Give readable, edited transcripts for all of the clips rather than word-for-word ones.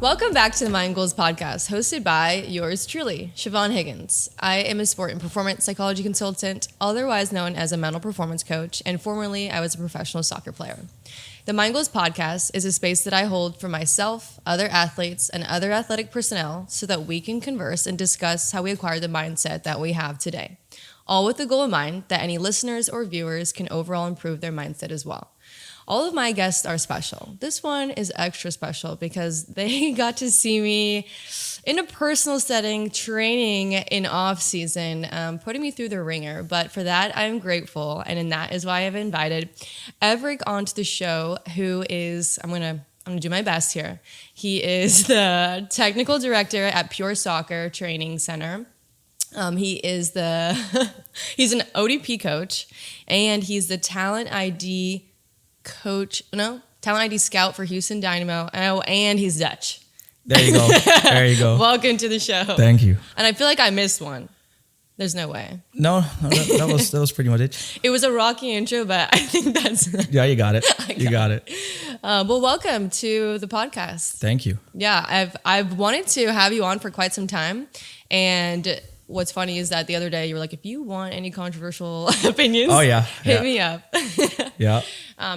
Welcome back to the Mind Goals podcast, hosted by yours truly, Siobhan Higgins. I am a sport and performance psychology consultant, otherwise known as a mental performance coach, and formerly I was a professional soccer player. The Mind Goals podcast is a space that I hold for myself, other athletes, and other athletic personnel so that we can converse and discuss how we acquire the mindset that we have today. All with the goal in mind that any listeners or viewers can overall improve their mindset as well. All of my guests are special. This one is extra special because they got to see me in a personal setting, training in off season, putting me through the ringer. But for that, I'm grateful. And that is why I've invited Everick onto the show, who is, I'm gonna do my best here. He is the technical director at Pure Soccer Training Center. He is he's an ODP coach, and he's the talent ID scout for Houston Dynamo. Oh, and he's Dutch. There you go. There you go. Welcome to the show. Thank you. And I feel like I missed one. There's no way. No, that was pretty much it. It was a rocky intro, but I think that's... Yeah, you got it. You got it. Well, welcome to the podcast. Thank you. Yeah, I've wanted to have you on for quite some time. And what's funny is that the other day you were like, if you want any controversial opinions, hit me up. Yeah.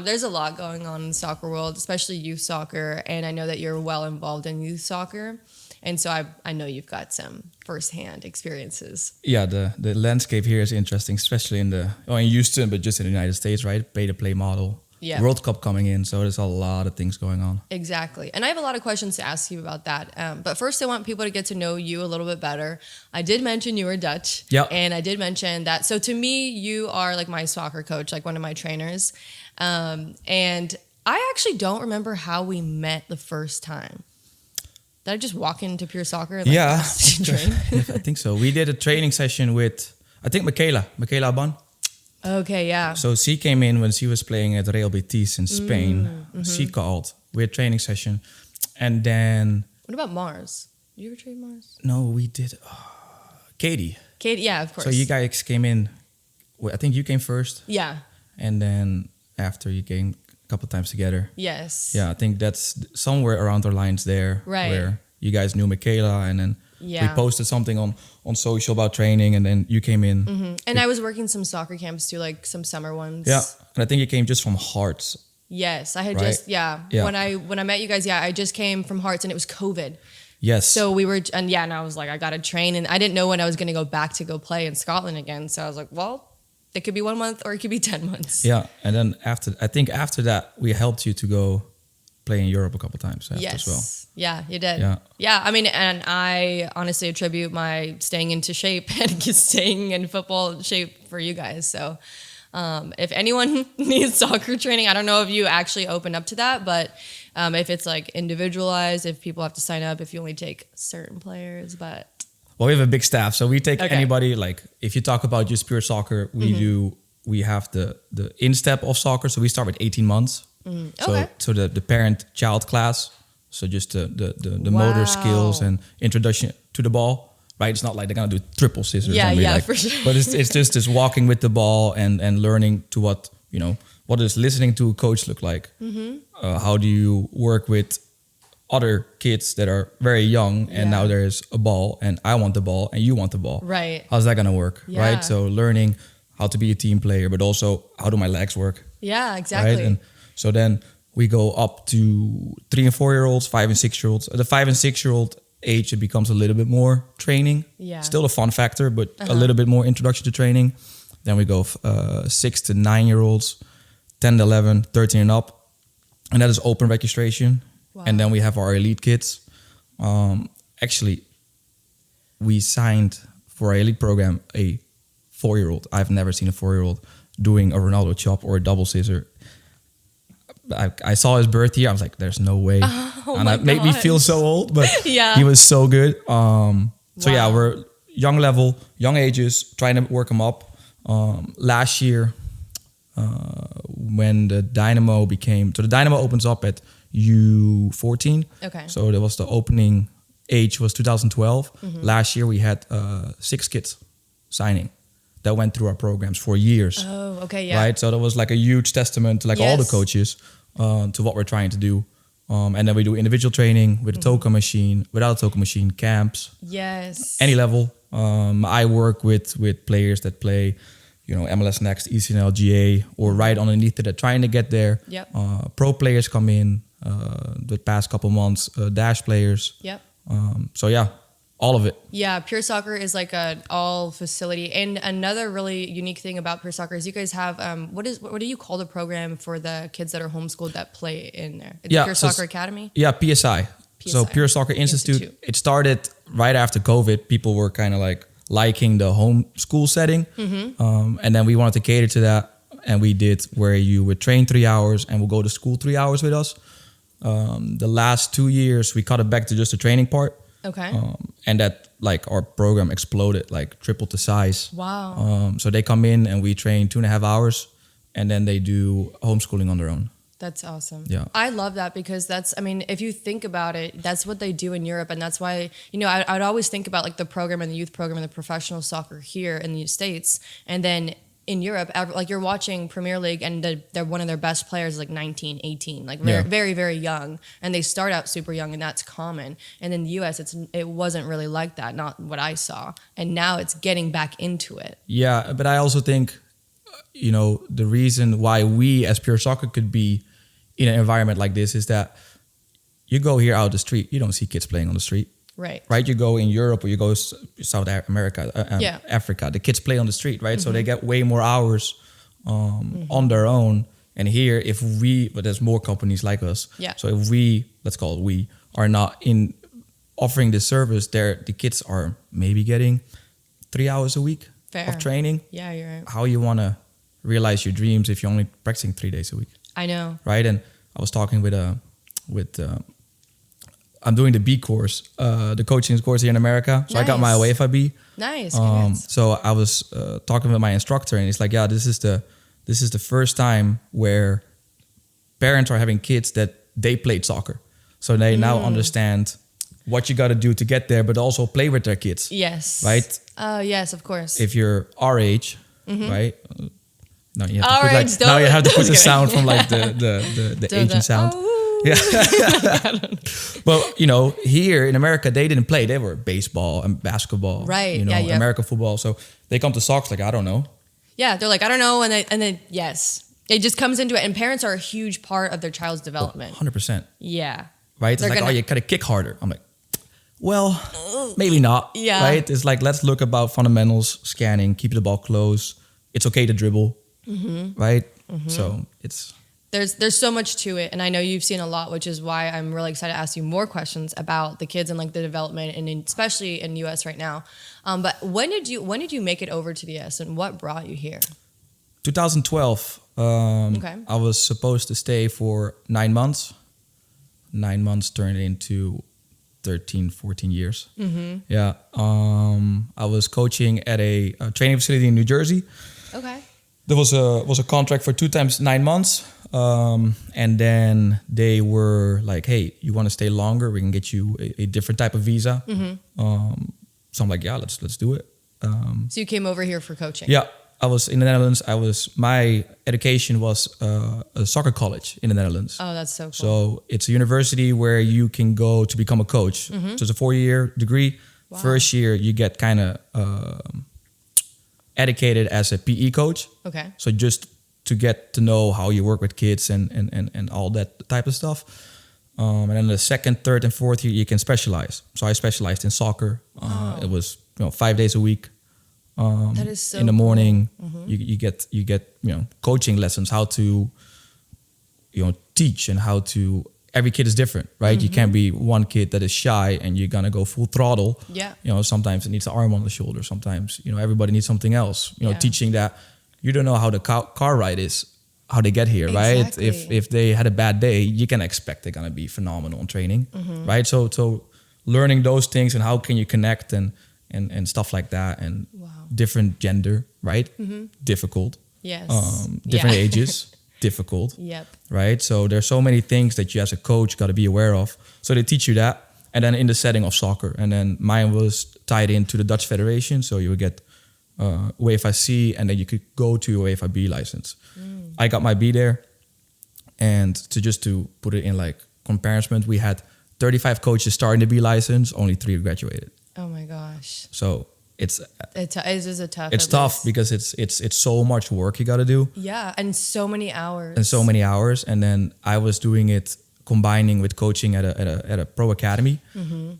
There's a lot going on in the soccer world, especially youth soccer. And I know that you're well involved in youth soccer. And so I know you've got some firsthand experiences. Yeah, the landscape here is interesting, especially in Houston, but just in the United States, right? Pay-to-play model. Yeah. World Cup coming in, so there's a lot of things going on. Exactly. And I have a lot of questions to ask you about that. But first, I want people to get to know you a little bit better. I did mention you were Dutch. Yeah. And I did mention that. So to me, you are like my soccer coach, like one of my trainers. And I actually don't remember how we met the first time. Did I just walk into Pure Soccer? And train? I think so. We did a training session with, I think, Michaela Ban. Okay, yeah. So she came in when she was playing at Real Betis in Spain. Mm-hmm. She called. We had a training session. And then... What about Mars? Did you ever train Mars? No, we did... Katie, yeah, of course. So you guys came in... I think you came first. Yeah. And then after you came a couple times together. Yes. Yeah, I think that's somewhere around our lines there. Right. Where you guys knew Michaela and then... Yeah. We posted something on social about training, and then you came in. Mm-hmm. And I was working some soccer camps too, like some summer ones. Yeah, and I think you came just from Hearts. Yes, I had right? yeah. When I met you guys, I just came from Hearts, and it was COVID. Yes. So we were, and I was like, I got to train, and I didn't know when I was going to go back to go play in Scotland again. So I was like, well, it could be 1 month or it could be 10 months. Yeah, and then after that, we helped you to go play in Europe a couple times as well. Yeah, you did. Yeah. I mean, and I honestly attribute my staying into shape and staying in football shape for you guys. So if anyone needs soccer training, I don't know if you actually open up to that, but if it's like individualized, if people have to sign up, if you only take certain players, but... Well, we have a big staff, so we take anybody. Like if you talk about just pure soccer, we have the instep of soccer. So we start with 18 months. So the parent-child class, so just the motor skills and introduction to the ball, right? It's not like they're gonna do triple scissors. For sure. But it's just this walking with the ball and learning to what does listening to a coach look like? Mm-hmm. How do you work with other kids that are very young and now there's a ball and I want the ball and you want the ball. Right. How's that gonna work? Yeah. Right. So learning how to be a team player, but also how do my legs work? Yeah, exactly. Right? And so then we go up to 3 and 4 year olds, 5 and 6 year olds. At the 5 and 6 year old age, it becomes a little bit more training. Yeah. Still a fun factor, but a little bit more introduction to training. Then we go 6 to 9 year olds, 10 to 11, 13 and up. And that is open registration. Wow. And then we have our elite kids. Actually, we signed for our elite program a 4-year-old. I've never seen a 4-year-old doing a Ronaldo chop or a double scissor. I saw his birth year. I was like, "There's no way," and it made me feel so old. But he was so good. So we're young level, young ages, trying to work them up. Last year, when the Dynamo the Dynamo opens up at U14. Okay. So there was the opening age was 2012. Mm-hmm. Last year we had 6 kids signing that went through our programs for years. Oh, okay, yeah. Right, so that was like a huge testament to all the coaches to what we're trying to do. And then we do individual training with a token machine, without a token machine, camps. Yes. Any level. I work with players that play, MLS Next, ECNL, GA, or right underneath it, that trying to get there. Yep. Pro players come in the past couple months, dash players. Yep. So yeah, all of it. Yeah, Pure Soccer is like a all facility. And another really unique thing about Pure Soccer is you guys have what do you call the program for the kids that are homeschooled that play in there? It's Pure Soccer Academy? Yeah, PSI. So Pure Soccer Institute. It started right after COVID. People were kind of like liking the homeschool setting. And then we wanted to cater to that. And we did where you would train 3 hours and we'll go to school 3 hours with us. The last 2 years, we cut it back to just the training part. Okay. And that, like, our program exploded, like tripled the size. Wow. So they come in and we train 2.5 hours and then they do homeschooling on their own. That's awesome. Yeah. I love that because if you think about it, that's what they do in Europe. And that's why, I'd always think about like the program and the youth program and the professional soccer here in the States. And then in Europe, like you're watching Premier League and they're one of their best players is like 19, 18, like very, very, very young. And they start out super young and that's common. And in the US, it wasn't really like that, not what I saw. And now it's getting back into it. Yeah, but I also think, the reason why we as Pure Soccer could be in an environment like this is that you go here out the street, you don't see kids playing on the street. Right. You go in Europe or you go South America, Africa, the kids play on the street, right? So they get way more hours on their own. And here, but there's more companies like us. Yeah. So if let's call it we, are not in offering this service, the kids are maybe getting 3 hours a week of training. Yeah, you're right. How you want to realize your dreams if you're only practicing 3 days a week? I know. Right. And I was talking with I'm doing the B course, the coaching course here in America. So nice. I got my UEFA B. Nice. So I was talking with my instructor, and he's like, "Yeah, this is the first time where parents are having kids that they played soccer, so they now understand what you got to do to get there, but also play with their kids." Yes. Right. Yes, of course. If you're our age, right? Now you to have to put the sound from like the Asian sound. Oh. Yeah. Well, here in America, they didn't play. They were baseball and basketball. Right. American football. So they come to soccer like, I don't know. Yeah. They're like, I don't know. And then yes, it just comes into it. And parents are a huge part of their child's development. 100%. Yeah. Right. It's you got to kick harder. I'm like, well, maybe not. Yeah. Right. It's like, let's look about fundamentals, scanning, keep the ball close. It's okay to dribble. Right. So it's... There's so much to it, and I know you've seen a lot, which is why I'm really excited to ask you more questions about the kids and like the development, and especially in US right now. But when did you make it over to the US, and what brought you here? 2012. I was supposed to stay for 9 months. 9 months turned into 13, 14 years. Yeah. I was coaching at a training facility in New Jersey. Okay. There was a contract for 2 times 9 months. And then they were like, "Hey, you want to stay longer? We can get you a different type of visa." So I'm like, "Yeah, let's do it." So you came over here for coaching? Yeah, I was in the Netherlands. My education was a soccer college in the Netherlands. Oh, that's so cool. So it's a university where you can go to become a coach. So it's a 4-year degree. Wow. First year, you get kind of educated as a PE coach. Okay. So just to get to know how you work with kids and all that type of stuff. And then the second, third, and fourth year, you can specialize. So I specialized in soccer. Wow. It was 5 days a week. That is so in the morning, cool. you get coaching lessons, how to teach and how to. Every kid is different, right? You can't be one kid that is shy and you're gonna go full throttle. Yeah. Sometimes it needs an arm on the shoulder. Sometimes everybody needs something else. Teaching that. You don't know how the car ride is, how they get here, exactly. right? If they had a bad day, you can expect they're gonna be phenomenal in training, right? So learning those things and how can you connect and stuff like that, and different gender, right? Difficult. Yes. Different ages, difficult. Yep. Right. So there's so many things that you as a coach got to be aware of. So they teach you that, and then in the setting of soccer, and then mine was tied into the Dutch Federation, so you would get UEFA C, and then you could go to UEFA B license. I got my B there, and to put it in like comparison, we had 35 coaches starting to be licensed, only 3 graduated. Oh my gosh. So it is a tough. it's tough because it's so much work you got to do. Yeah, and so many hours. And then I was doing it combining with coaching at a pro academy.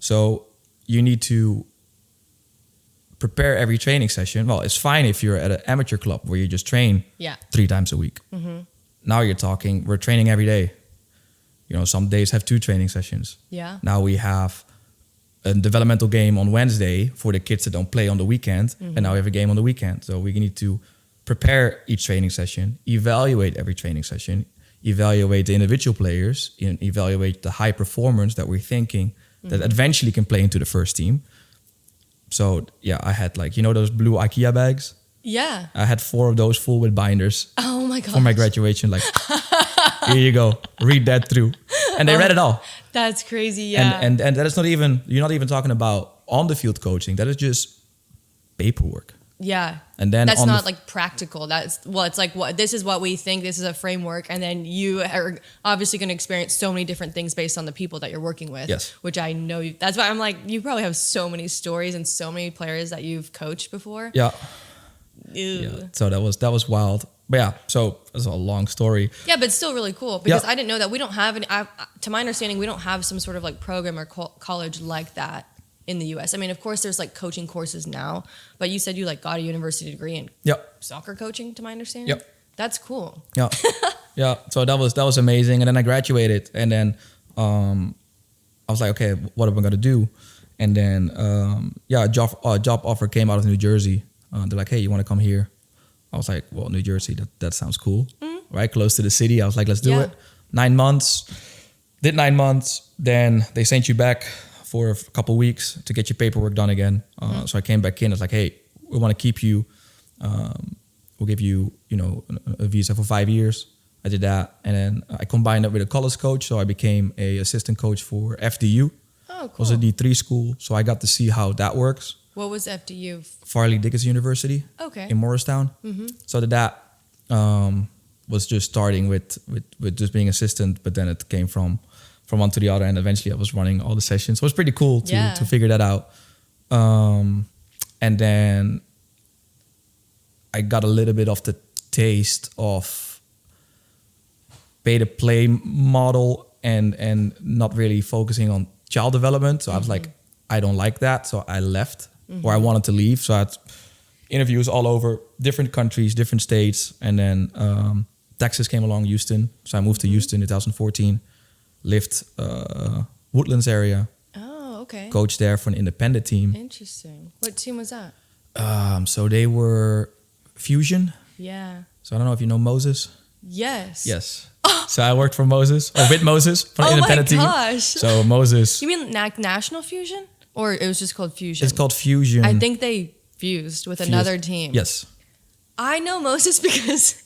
So you need to prepare every training session. Well, it's fine if you're at an amateur club where you just train 3 times a week. Now we're training every day. You know, some days have 2 training sessions. Yeah. Now we have a developmental game on Wednesday for the kids that don't play on the weekend. And now we have a game on the weekend. So we need to prepare each training session, evaluate every training session, evaluate the individual players, and evaluate the high performers that we're thinking that eventually can play into the first team. So yeah, I had like, you know, those blue IKEA bags? Yeah. I had 4 of those full with binders. Oh my god. For my graduation. Like, here you go, read that through. And they read it all. That's crazy, yeah. And that is not even, you're not even talking about on the field coaching. That is just paperwork. Yeah. And then that's not like practical. It's like this is what we think, this is a framework, and then you are obviously going to experience so many different things based on the people that you're working with. Yes. Which I know that's why I'm like, you probably have so many stories and so many players that you've coached before. Yeah. Ew. Yeah. So that was wild. But yeah, so it's a long story. Yeah, but it's still really cool because I didn't know that we don't have any. To my understanding, we don't have some sort of like program or college like that in the U.S. I mean, of course, there's like coaching courses now, but you said you like got a university degree in soccer coaching. To my understanding, that's cool. Yeah, yeah. So that was amazing, and then I graduated, and then I was like, okay, what am I gonna do? And then a job offer came out of New Jersey. They're like, hey, you want to come here? I was like, well, New Jersey, that sounds cool, right? Close to the city. I was like, let's do it. 9 months, did 9 months. Then they sent you back for a couple of weeks to get your paperwork done again. So I came back in. I was like, hey, we want to keep you. We'll give you, you know, a visa for 5 years. I did that. And then I combined it with a college coach. So I became a assistant coach for FDU. Oh, cool. It was a D3 school. So I got to see how that works. What was FDU? Farley Dickinson University. Okay. In Morristown. So that was just starting with just being assistant, but then it came from one to the other, and eventually I was running all the sessions. So it was pretty cool to figure that out. And then I got a little bit of the taste of pay-to-play model and not really focusing on child development. So I was like, I don't like that. So I left, or I wanted to leave. So I had interviews all over different countries, different states. And then Texas came along, Houston. So I moved to Houston in 2014, lived Woodlands area. Oh, okay. Coached there for an independent team. Interesting. What team was that? So they were Fusion. Yeah. So I don't know if you know Moses. Yes. Yes. So I worked for Moses, or with Moses, for an independent team. Oh my gosh. So Moses. You mean National Fusion? Or it was just called Fusion? It's called Fusion. I think they fused with another team. Yes. I know Moses because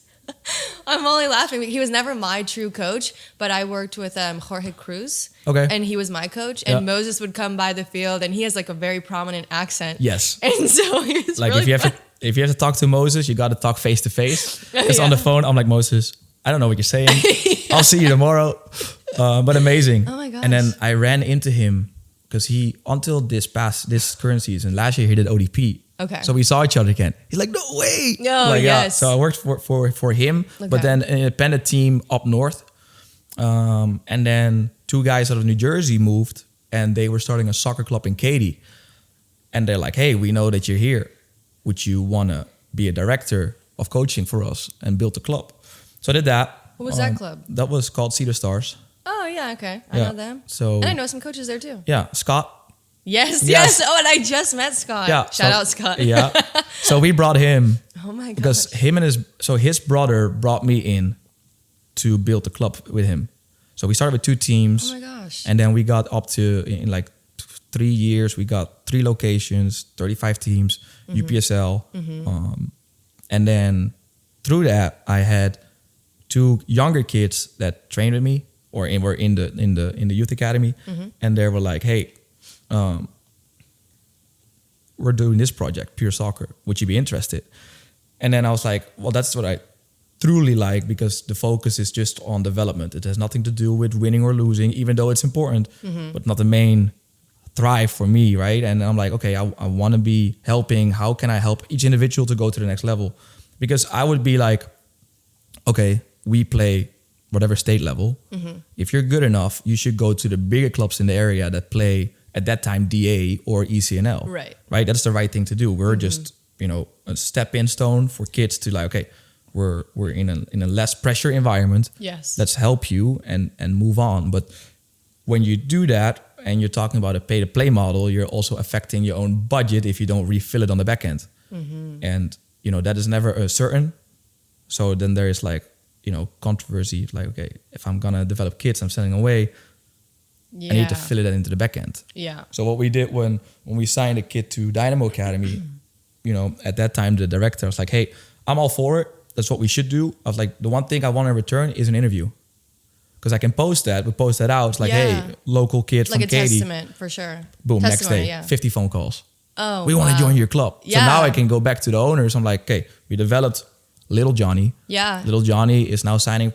I'm only laughing. He was never my true coach, but I worked with Jorge Cruz. Okay. And he was my coach. And Moses would come by the field, and he has like a very prominent accent. Yes. And so he was like really if you have to talk to Moses, you got to talk face to face. Because on the phone, I'm like, Moses, I don't know what you're saying. I'll see you tomorrow. But amazing. Oh my gosh. And then I ran into him because he, until this current season, last year he did ODP. Okay. So we saw each other again. He's like, no way. No, like, yes. Yeah. So I worked for him, but then an independent team up north. And then 2 guys out of New Jersey moved, and they were starting a soccer club in Katy. And they're like, hey, we know that you're here. Would you want to be a director of coaching for us and build a club? So I did that. What was that club? That was called Cedar Stars. Oh, yeah, okay. I know them. So, and I know some coaches there too. Yeah, Scott. Yes. Oh, and I just met Scott. Yeah, Shout out Scott. Yeah. So we brought him. Oh my god. Because his brother brought me in to build the club with him. So we started with 2 teams. Oh my gosh. And then we got up to, in like 3 years, we got 3 locations, 35 teams, UPSL. And then through that, I had 2 younger kids that trained with me, or were in the youth academy, and they were like, hey, we're doing this project, Pure Soccer. Would you be interested? And then I was like, well, that's what I truly like, because the focus is just on development. It has nothing to do with winning or losing, even though it's important, but not the main thrive for me, right? And I'm like, okay, I want to be helping. How can I help each individual to go to the next level? Because I would be like, okay, we play whatever state level. If you're good enough, you should go to the bigger clubs in the area that play at that time DA or ECNL. Right? That's the right thing to do. We're just, a stepping stone for kids to like, okay, we're in a less pressure environment. Yes. Let's help you and move on. But when you do that and you're talking about a pay-to-play model, you're also affecting your own budget if you don't refill it on the back end. And, that is never a certain. So then there is like, controversy. Like, okay, if I'm going to develop kids, I'm sending away. I need to fill it into the back end. Yeah. So what we did when we signed a kid to Dynamo Academy, at that time, the director was like, hey, I'm all for it. That's what we should do. I was like, the one thing I want in return is an interview. Because I can post that. We post that out. It's like, hey, local kid from Katy. Like a testament, for sure. Boom, next day, 50 phone calls. Oh, we want to join your club. Yeah. So now I can go back to the owners. I'm like, okay, we developed little Johnny. Yeah. Little Johnny is now signing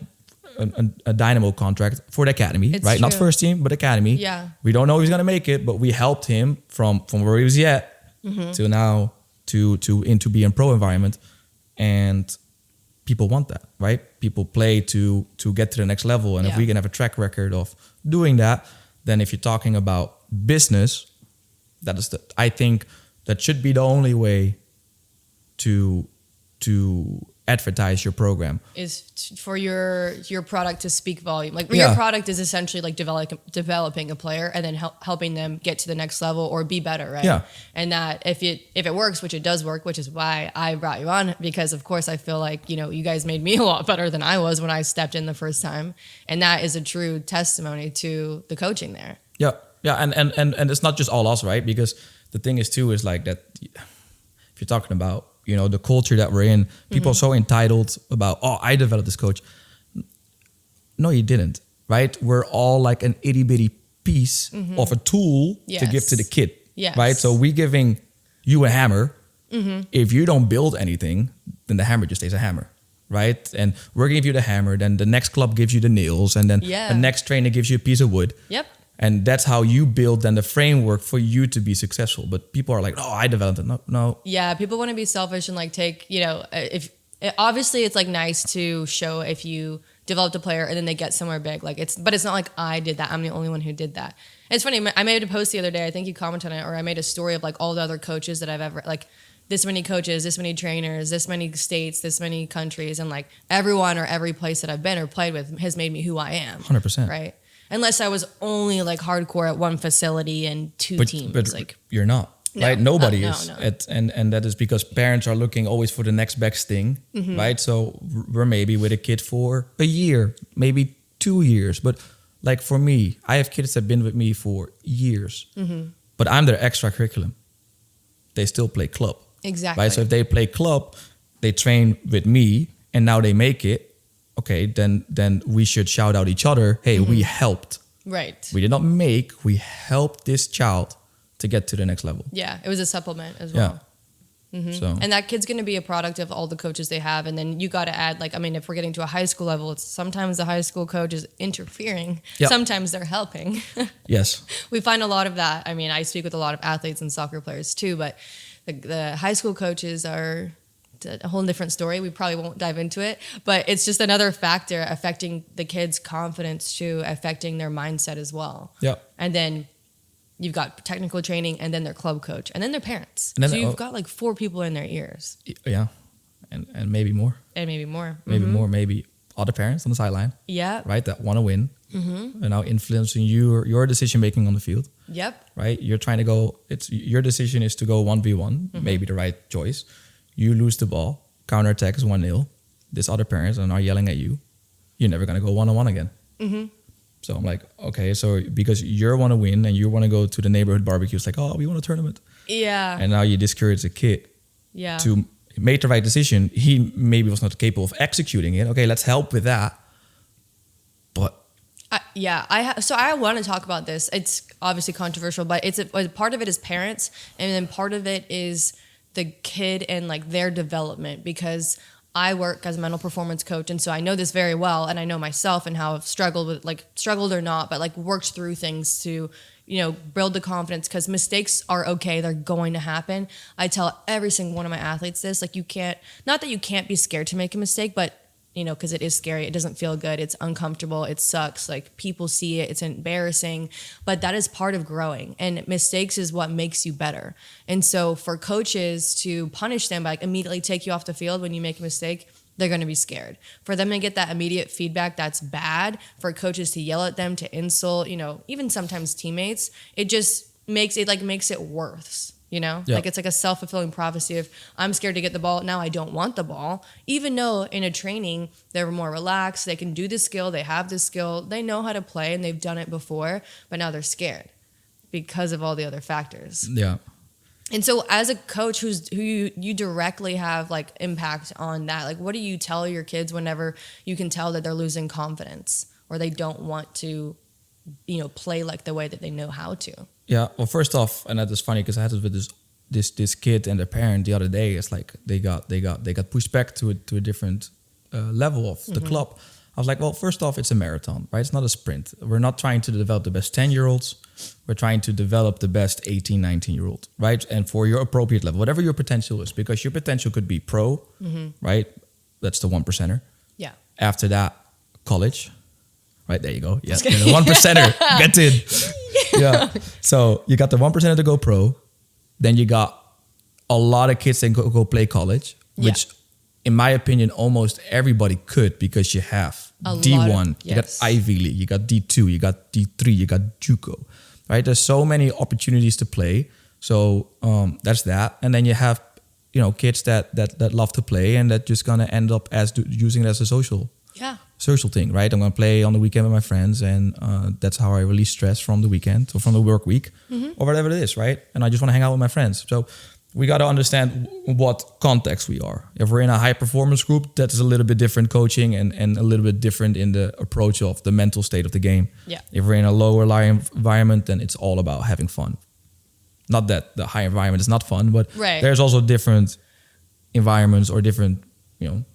a Dynamo contract for the academy, It's right? true. Not first team, but academy. Yeah. We don't know if he's going to make it, but we helped him from where he was at to now to into being pro environment. And people want that, right? People play to get to the next level. And if we can have a track record of doing that, then if you're talking about business, I think that should be the only way to advertise your program, is for your product to speak volume. Like your product is essentially like developing a player and then helping them get to the next level or be better, right? Yeah. And that if it works, which it does work, which is why I brought you on, because of course I feel like, you guys made me a lot better than I was when I stepped in the first time. And that is a true testimony to the coaching there. Yeah. Yeah. And it's not just all us, right? Because the thing is too, is like that if you're talking about, the culture that we're in, people are so entitled about, oh, I developed this coach. No, you didn't, right? We're all like an itty bitty piece of a tool to give to the kid, right? So we giving you a hammer. If you don't build anything, then the hammer just stays a hammer, right? And we're gonna give you the hammer, then the next club gives you the nails, and then the next trainer gives you a piece of wood. Yep. And that's how you build then the framework for you to be successful. But people are like, oh, I developed it. No. Yeah, people want to be selfish and like take, if obviously it's like nice to show if you developed a player and then they get somewhere big. But it's not like I did that. I'm the only one who did that. And it's funny. I made a post the other day. I think you commented on it, or I made a story of like all the other coaches that I've ever, like this many coaches, this many trainers, this many states, this many countries. And like everyone or every place that I've been or played with has made me who I am. 100%. Right. Unless I was only like hardcore at one facility and two teams. But like you're not, right? Nobody is. No. And that is because parents are looking always for the next best thing, right? So we're maybe with a kid for a year, maybe 2 years. But like for me, I have kids that have been with me for years, but I'm their extra curriculum. They still play club. Exactly. Right? So if they play club, they train with me and now they make it. Okay, then we should shout out each other. Hey, we helped. Right. We did not make. We helped this child to get to the next level. Yeah, it was a supplement as well. Yeah. So. And that kid's going to be a product of all the coaches they have. And then you got to add, like, I mean, if we're getting to a high school level, it's sometimes the high school coach is interfering. Yep. Sometimes they're helping. Yes. We find a lot of that. I mean, I speak with a lot of athletes and soccer players too, but the high school coaches are a whole different story. We probably won't dive into it, but it's just another factor affecting the kids' confidence too, affecting their mindset as well. Yeah. And then you've got technical training and then their club coach and then their parents. And then, so you've got like 4 people in their ears. Yeah. And maybe more. And maybe more. Maybe more. Maybe other parents on the sideline. Yeah. Right. That want to win. And now influencing your decision making on the field. Yep. Right. You're trying to go. Your decision is to go 1v1. Maybe the right choice. You lose the ball, counterattack is 1-0. This other parents are yelling at you. You're never going to go 1-on-1 again. So I'm like, okay, so because you want to win and you want to go to the neighborhood barbecue, it's like, oh, we want a tournament. Yeah. And now you discourage a kid to make the right decision. He maybe was not capable of executing it. Okay, let's help with that. But so I want to talk about this. It's obviously controversial, but it's a part of it is parents, and then part of it is the kid and like their development, because I work as a mental performance coach, and so I know this very well, and I know myself and how I've struggled or not, but like worked through things to, build the confidence, because mistakes are okay. They're going to happen. I tell every single one of my athletes this, like, not that you can't be scared to make a mistake, but because it is scary. It doesn't feel good. It's uncomfortable. It sucks. Like, people see it. It's embarrassing. But that is part of growing. And mistakes is what makes you better. And so for coaches to punish them by like immediately take you off the field when you make a mistake, they're going to be scared. For them to get that immediate feedback, that's bad. For coaches to yell at them, to insult, even sometimes teammates, it just makes it worse. Yeah. Like, it's like a self-fulfilling prophecy of, I'm scared to get the ball. Now I don't want the ball. Even though in a training, they're more relaxed. They can do the skill. They have the skill. They know how to play and they've done it before, but now they're scared because of all the other factors. Yeah. And so as a coach who you directly have like impact on that, like, what do you tell your kids whenever you can tell that they're losing confidence or they don't want to, play like the way that they know how to? Yeah. Well, first off, and that is funny because I had it with this kid and their parent the other day. It's like they got pushed back to a different level of the club. I was like, well, first off, it's a marathon, right? It's not a sprint. We're not trying to develop the best 10-year-olds. We're trying to develop the best 18, 19-year-old, right? And for your appropriate level, whatever your potential is, because your potential could be pro, right? That's the 1%er. Yeah. After that, college. Right, there you go. Yeah, the 1%er gets in. Yeah. So you got the 1%er to go pro. Then you got a lot of kids that go play college, which in my opinion, almost everybody could, because you have D1, you got Ivy League, you got D2, you got D3, you got JUCO, right? There's so many opportunities to play. So that's that. And then you have, kids that love to play and that just gonna end up using it as a social thing, right? I'm gonna play on the weekend with my friends, and that's how I release stress from the weekend or from the work week or whatever it is, right? And I just want to hang out with my friends. So we got to understand what context we are. If we're in a high performance group, that's a little bit different coaching and a little bit different in the approach of the mental state of the game. Yeah. If we're in a lower environment, then it's all about having fun. Not that the high environment is not fun, but there's also different environments or different,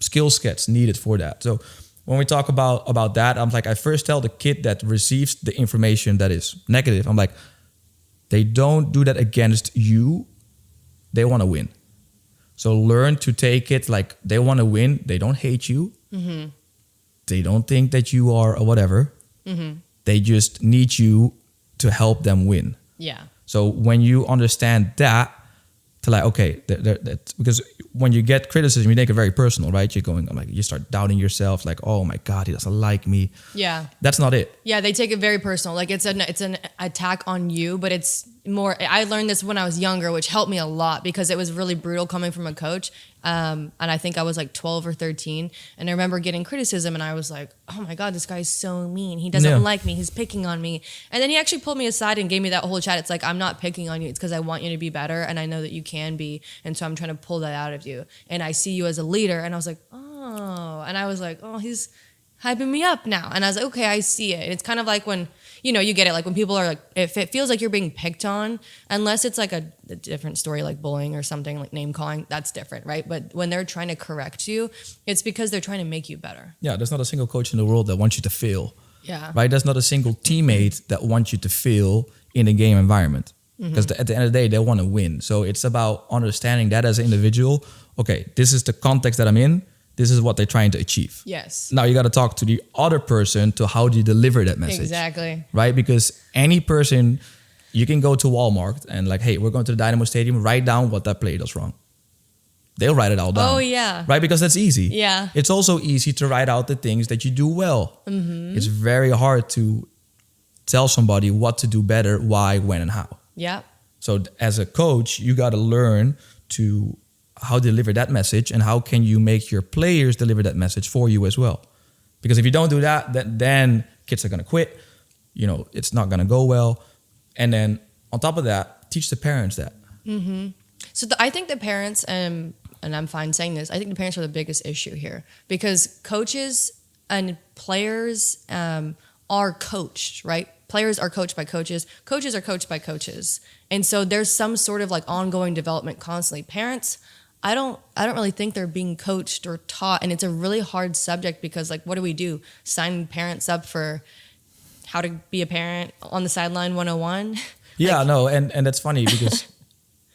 skill sets needed for that. So when we talk about that, I'm like, I first tell the kid that receives the information that is negative, I'm like, they don't do that against you. They want to win. So learn to take it like they want to win. They don't hate you. They don't think that you are a whatever. They just need you to help them win. Yeah. So when you understand that, to like, okay, because when you get criticism, you make it very personal, right? You start doubting yourself, like, oh my God, he doesn't like me. Yeah. That's not it. Yeah, they take it very personal. Like, it's an attack on you, but it's more, I learned this when I was younger, which helped me a lot because it was really brutal coming from a coach. And I think I was like 12 or 13. And I remember getting criticism and I was like, oh my God, this guy's so mean. He doesn't like me. He's picking on me. And then he actually pulled me aside and gave me that whole chat. It's like, I'm not picking on you. It's because I want you to be better. And I know that you can be. And so I'm trying to pull that out of you. And I see you as a leader. And I was like, oh. And I was like, oh, he's hyping me up now. And I was like, okay, I see it. And it's kind of like when, you get it. Like when people are like, if it feels like you're being picked on, unless it's like a different story, like bullying or something, like name calling, that's different, right? But when they're trying to correct you, it's because they're trying to make you better. Yeah, there's not a single coach in the world that wants you to fail. Yeah. Right? There's not a single teammate that wants you to fail in a game environment. Because at the end of the day, they want to win. So it's about understanding that as an individual. Okay, this is the context that I'm in. This is what they're trying to achieve. Yes. Now you got to talk to the other person to how do you deliver that message. Exactly. Right? Because any person, you can go to Walmart and like, hey, we're going to the Dynamo Stadium, write down what that player does wrong. They'll write it all down. Oh, yeah. Right? Because that's easy. Yeah. It's also easy to write out the things that you do well. It's very hard to tell somebody what to do better, why, when, and how. Yeah. So as a coach, you got to learn to how to deliver that message and how can you make your players deliver that message for you as well. Because if you don't do that, then kids are going to quit. It's not going to go well. And then on top of that, teach the parents that. So I think the parents, and I'm fine saying this, I think the parents are the biggest issue here because coaches and players are coached, right? Players are coached by coaches. Coaches are coached by coaches. And so there's some sort of like ongoing development constantly. Parents, I don't really think they're being coached or taught, and it's a really hard subject because like what do? Sign parents up for how to be a parent on the sideline 101? Yeah, no, and that's funny because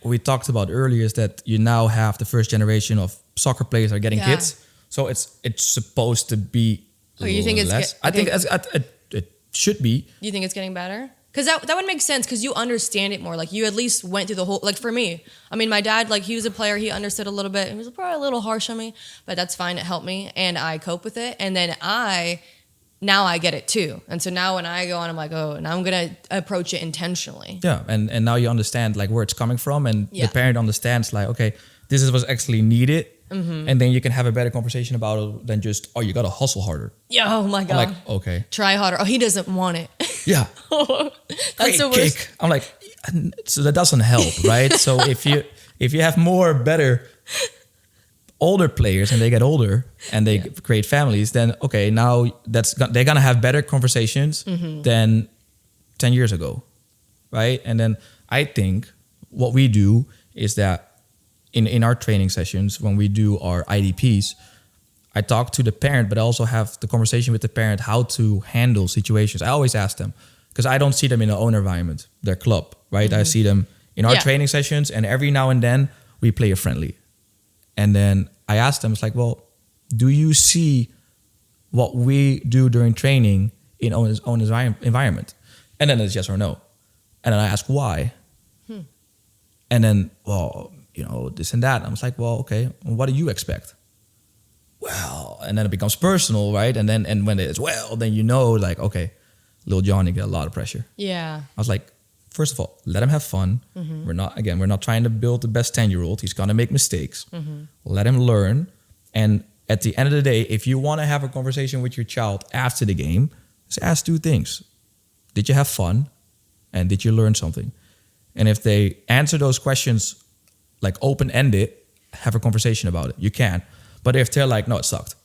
we talked about earlier is that you now have the first generation of soccer players are getting kids, so it's supposed to be. Oh, you think less. I think it should be. You think it's getting better? Because that would make sense because you understand it more. Like you at least went through the whole, like for me, I mean, my dad, like he was a player. He understood a little bit. He was probably a little harsh on me, but that's fine. It helped me and I cope with it. And then now I get it too. And so now when I go on, I'm like, oh, now I'm going to approach it intentionally. Yeah. And now you understand like where it's coming from and the parent understands like, okay, this is what's actually needed. Mm-hmm. And then you can have a better conversation about it than just, oh, you got to hustle harder. Yeah. Oh my God. I'm like, okay. Try harder. Oh, he doesn't want it. Yeah. That's the worst. Kick. I'm like, so that doesn't help, right? So if you have more better older players and they get older and they create families, then okay, now they're gonna have better conversations than 10 years ago, right? And then I think what we do is that in our training sessions when we do our IDPs, I talk to the parent, but I also have the conversation with the parent how to handle situations. I always ask them because I don't see them in their own environment, their club, right? I see them in our training sessions, and every now and then we play a friendly. And then I ask them, it's like, well, do you see what we do during training in own environment? And then it's yes or no. And then I ask why. And then, well, this and that. And I was like, well, okay, what do you expect? Well, and then it becomes personal, right? And when it's then like, okay, little Johnny get a lot of pressure. Yeah. I was like, first of all, let him have fun. We're not trying to build the best 10-year-old. He's gonna make mistakes. Let him learn. And at the end of the day, if you want to have a conversation with your child after the game, just ask 2 things. Did you have fun? And did you learn something? And if they answer those questions like open-ended, have a conversation about it. You can. But if they're like, no, it sucked,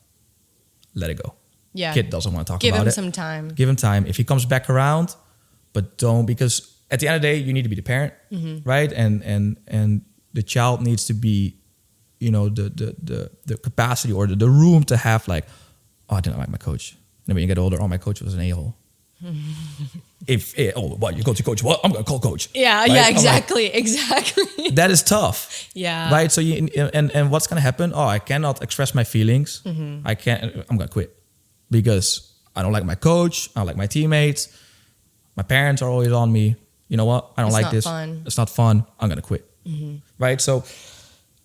let it go. Yeah. Kid doesn't want to talk Give about it. Give him some time. Give him time. If he comes back around, but don't, because at the end of the day, you need to be the parent, right? And the child needs to be, the capacity or the room to have like, oh, I didn't like my coach. And then when you get older, oh, my coach was an a-hole. You go to coach? What? I'm gonna call coach. Yeah, right? Yeah, exactly. That is tough. Yeah. Right. So and what's gonna happen? Oh, I cannot express my feelings. I'm gonna quit because I don't like my coach. I don't like my teammates. My parents are always on me. You know what? I don't like this. Fun. It's not fun. I'm gonna quit. Right. So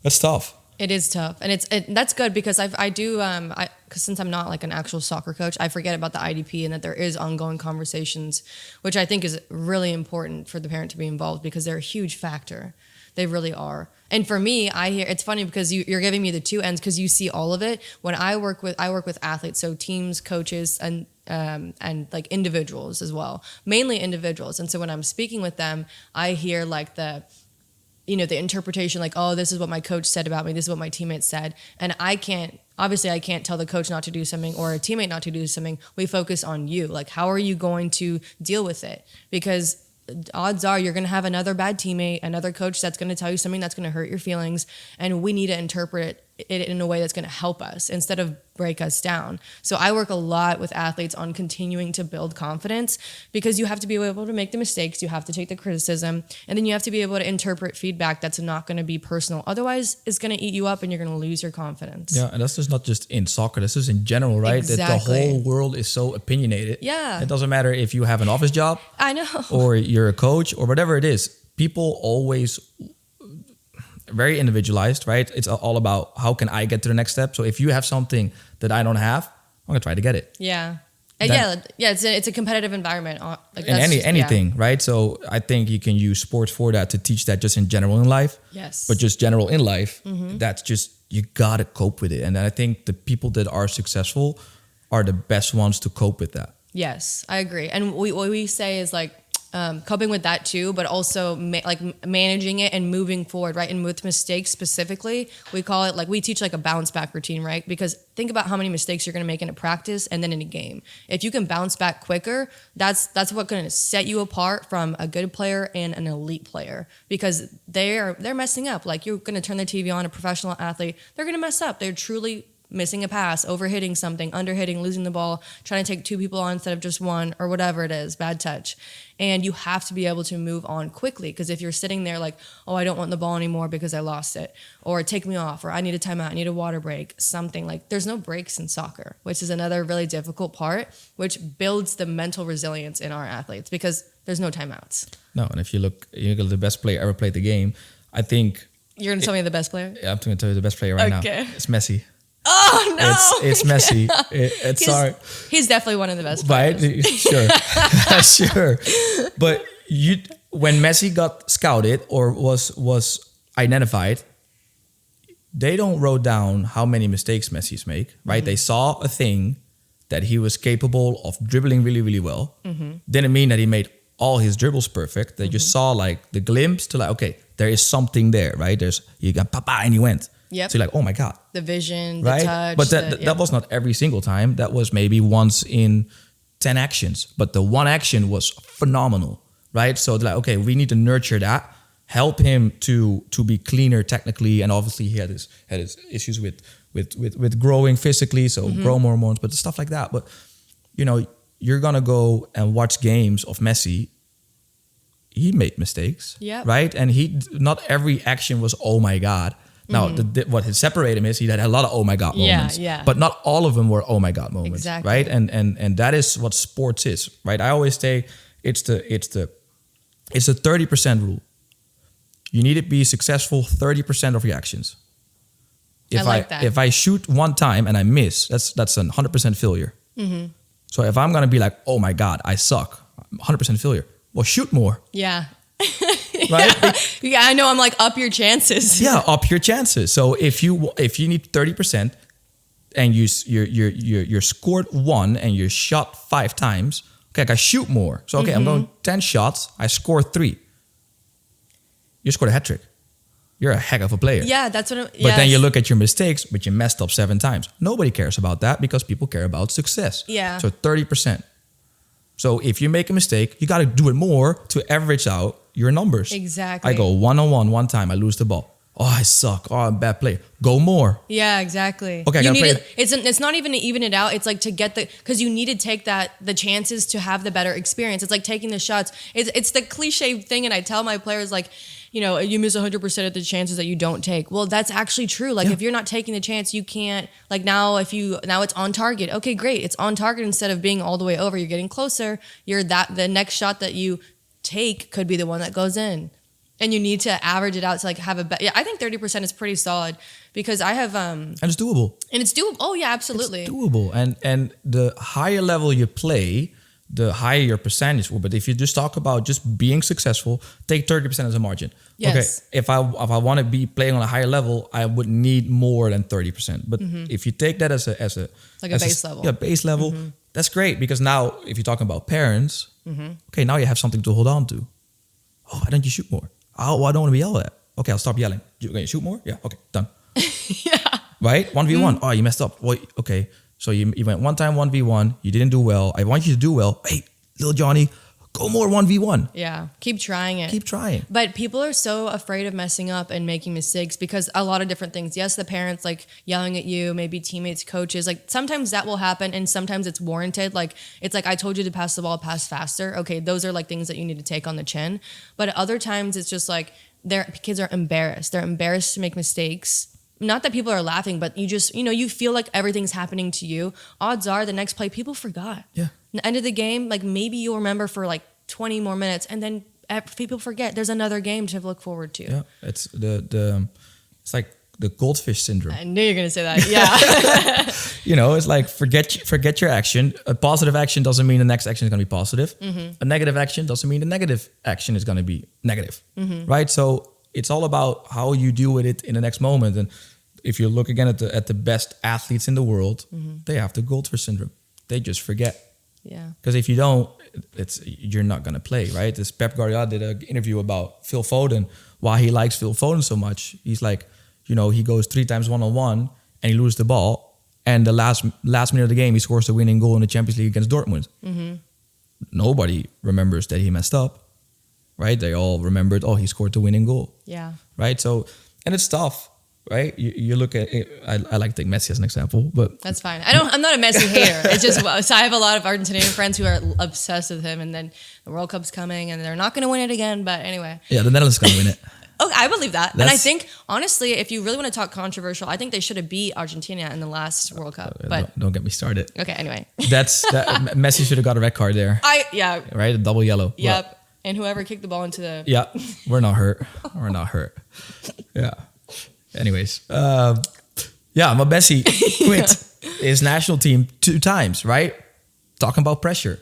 that's tough. It is tough, and that's good because because since I'm not like an actual soccer coach, I forget about the IDP and that there is ongoing conversations, which I think is really important for the parent to be involved because they're a huge factor. They really are. And for me, it's funny because you're giving me the 2 ends because you see all of it. When I work with athletes, so teams, coaches, and like individuals as well, mainly individuals. And so when I'm speaking with them, I hear like the interpretation, like, oh, this is what my coach said about me. This is what my teammates said. And I can't tell the coach not to do something or a teammate not to do something. We focus on you. Like, how are you going to deal with it? Because odds are you're going to have another bad teammate, another coach that's going to tell you something that's going to hurt your feelings. And we need to interpret it in a way that's going to help us instead of break us down. So I work a lot with athletes on continuing to build confidence because you have to be able to make the mistakes, you have to take the criticism, and then you have to be able to interpret feedback that's not going to be personal. Otherwise, it's going to eat you up and you're going to lose your confidence. Yeah, and that's just not just in soccer, that's just in general, right? Exactly. That the whole world is so opinionated. Yeah. It doesn't matter if you have an office job. I know. Or you're a coach or whatever it is. People always very individualized, right? It's all about how can I get to the next step. So if you have something that I don't have, I'm gonna try to get it. Yeah. It's a competitive environment. Like in anything, right? So I think you can use sports for that to teach that just in general in life. Yes. But just general in life, that's just, you gotta cope with it. And I think the people that are successful are the best ones to cope with that. Yes, I agree. And what we say is like, coping with that too, but also managing it and moving forward, right? And with mistakes specifically, we call it we teach a bounce back routine, right? Because think about how many mistakes you're going to make in a practice and then in a game. If you can bounce back quicker, that's what's going to set you apart from a good player and an elite player, because they're messing up. You're going to turn the TV on, a professional athlete, they're going to mess up. They're truly missing a pass, overhitting something, underhitting, losing the ball, trying to take 2 people on instead of just 1, or whatever it is, bad touch. And you have to be able to move on quickly, because if you're sitting there oh, I don't want the ball anymore because I lost it, or take me off, or I need a timeout, I need a water break, something there's no breaks in soccer, which is another really difficult part, which builds the mental resilience in our athletes, because there's no timeouts. No, and if you look at the best player ever played the game, I think... You're going to tell me the best player? Yeah, I'm going to tell you the best player right now. It's Messi. Oh no! It's Messi. It's sorry. He's definitely one of the best players. Right? Sure, sure. But when Messi got scouted or was identified, they don't wrote down how many mistakes Messi's make. Right? Mm-hmm. They saw a thing that he was capable of dribbling really, really well. Mm-hmm. Didn't mean that he made all his dribbles perfect. They just saw the glimpse to okay, there is something there, right? You got papa and he went. Yep. So you're oh my God. The vision, right? the touch. But that was not every single time. That was maybe once in 10 actions. But the one action was phenomenal, right? So okay, we need to nurture that, help him to be cleaner technically. And obviously he had his issues with growing physically, so grow more hormones, but stuff like that. But, you're going to go and watch games of Messi. He made mistakes, right? And not every action was, oh my God. Now, what had separated him is he had a lot of oh my God moments, but not all of them were oh my God moments, right? And that is what sports is, right? I always say it's the 30% rule. You need to be successful 30% of your actions. If I shoot one time and I miss, that's 100% failure. Mm-hmm. So if I'm gonna be oh my God, I suck, 100% failure. Well, shoot more. Yeah. Right? Yeah, I know. I'm up your chances. Yeah, up your chances. So if you need 30% and you're scored 1 and you're shot 5 times, okay, I gotta shoot more. So I'm going 10 shots, I score 3. You scored a hat trick. You're a heck of a player. Yeah, that's what. But then you look at your mistakes, but you messed up 7 times. Nobody cares about that because people care about success. Yeah. So 30%. So if you make a mistake, you got to do it more to average out your numbers. Exactly. I go 1-on-1 one time, I lose the ball. Oh, I suck. Oh, I'm a bad player. Go more. Yeah, exactly. Okay, you need it. It's not even to even it out. It's to get because you need to take the chances to have the better experience. It's taking the shots. It's the cliche thing, and I tell my players you miss 100% of the chances that you don't take. Well, that's actually true. If you're not taking the chance, you can't. Now it's on target. Okay, great. It's on target instead of being all the way over. You're getting closer. The next shot that you take could be the one that goes in. And you need to average it out to have a better. Yeah, I think 30% is pretty solid because I have. And it's doable. And it's doable. Oh yeah, absolutely. It's doable. And the higher level you play, the higher your percentage will. But if you just talk about just being successful, take 30% as a margin. Yes. Okay, if I want to be playing on a higher level, I would need more than 30%. But if you take that as a base level. Yeah, base level, that's great because now if you're talking about parents, okay, now you have something to hold on to. Oh, why don't you shoot more? Oh, well, I don't want to be yelled at. Okay, I'll stop yelling. You're going to shoot more? Yeah, okay, done. Yeah. Right? 1v1. Oh, you messed up. Well, okay. So you went one time 1v1. You didn't do well. I want you to do well. Hey, little Johnny, go more 1v1. Yeah, keep trying it. Keep trying. But people are so afraid of messing up and making mistakes because a lot of different things. Yes, the parents yelling at you, maybe teammates, coaches. Sometimes that will happen and sometimes it's warranted. It's I told you to pass the ball, pass faster. Okay, those are things that you need to take on the chin. But other times it's just kids are embarrassed. They're embarrassed to make mistakes. Not that people are laughing, but you just, you feel like everything's happening to you. Odds are the next play, people forgot. Yeah. The end of the game, maybe you'll remember for 20 more minutes and then people forget. There's another game to look forward to. Yeah. It's it's like the goldfish syndrome. I knew you were going to say that. Yeah. It's forget your action. A positive action doesn't mean the next action is going to be positive. Mm-hmm. A negative action doesn't mean the negative action is going to be negative. Mm-hmm. Right? So it's all about how you deal with it in the next moment. And if you look again at the best athletes in the world, they have the goldfish syndrome. They just forget. Yeah. Because if you don't, you're not gonna play, right? This Pep Guardiola did an interview about Phil Foden. Why he likes Phil Foden so much? He's like, he goes 3 times 1-on-1 and he loses the ball, and the last minute of the game he scores the winning goal in the Champions League against Dortmund. Mm-hmm. Nobody remembers that he messed up, right? They all remembered, he scored the winning goal. Yeah. Right. So, and it's tough. Right, you look at it, I like to take Messi as an example, but that's fine. I'm not a Messi hater. It's just so I have a lot of Argentinian friends who are obsessed with him, and then the World Cup's coming, and they're not going to win it again. But anyway, yeah, the Netherlands is going to win it. Okay, I believe that, and I think honestly, if you really want to talk controversial, I think they should have beat Argentina in the last World Cup. But don't get me started. Okay, anyway, Messi should have got a red card there. Right, a double yellow. Yep, but, and whoever kicked the ball into the we're not hurt. We're not hurt. Yeah. Anyways, Messi quit his national team 2 times, right? Talking about pressure,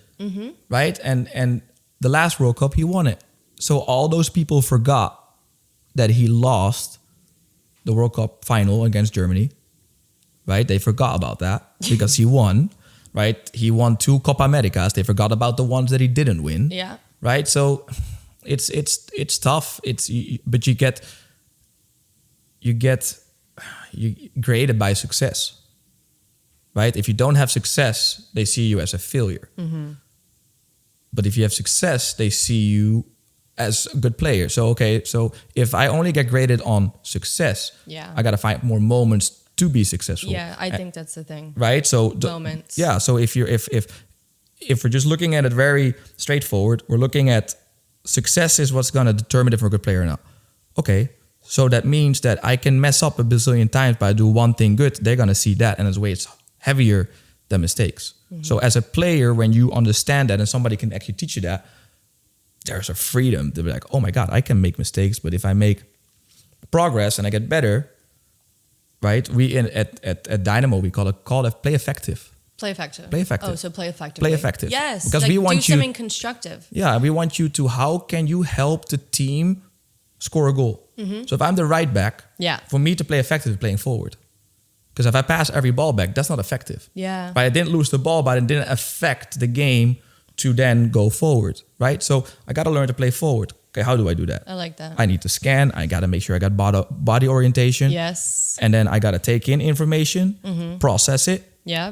right? And the last World Cup, he won it. So all those people forgot that he lost the World Cup final against Germany, right? They forgot about that because he won, right? He won 2 Copa Americas. They forgot about the ones that he didn't win, right? So it's tough. But you get graded by success, right? If you don't have success, they see you as a failure. Mm-hmm. But if you have success, they see you as a good player. So if I only get graded on success, I got to find more moments to be successful. Yeah, I think that's the thing. Right? So moments. Yeah. So if we're just looking at it very straightforward, we're looking at success is what's going to determine if we're a good player or not. Okay. So that means that I can mess up a bazillion times, but I do one thing good. They're going to see that. And as a way, it's heavier than mistakes. Mm-hmm. So as a player, when you understand that and somebody can actually teach you that, there's a freedom to be like, oh my God, I can make mistakes. But if I make progress and I get better, right? At Dynamo, we call it play effective. Play effective. Play effective. Oh, so play effectively. Play effective. Yes. Because we want do something constructive. Yeah, we want you to, how can you help the team score a goal? Mm-hmm. So if I'm the right back, for me to play effective, playing forward. Because if I pass every ball back, that's not effective. Yeah. But I didn't lose the ball, but it didn't affect the game to then go forward, right? So I got to learn to play forward. Okay, how do I do that? I like that. I need to scan. I got to make sure I got body orientation. Yes. And then I got to take in information, process it,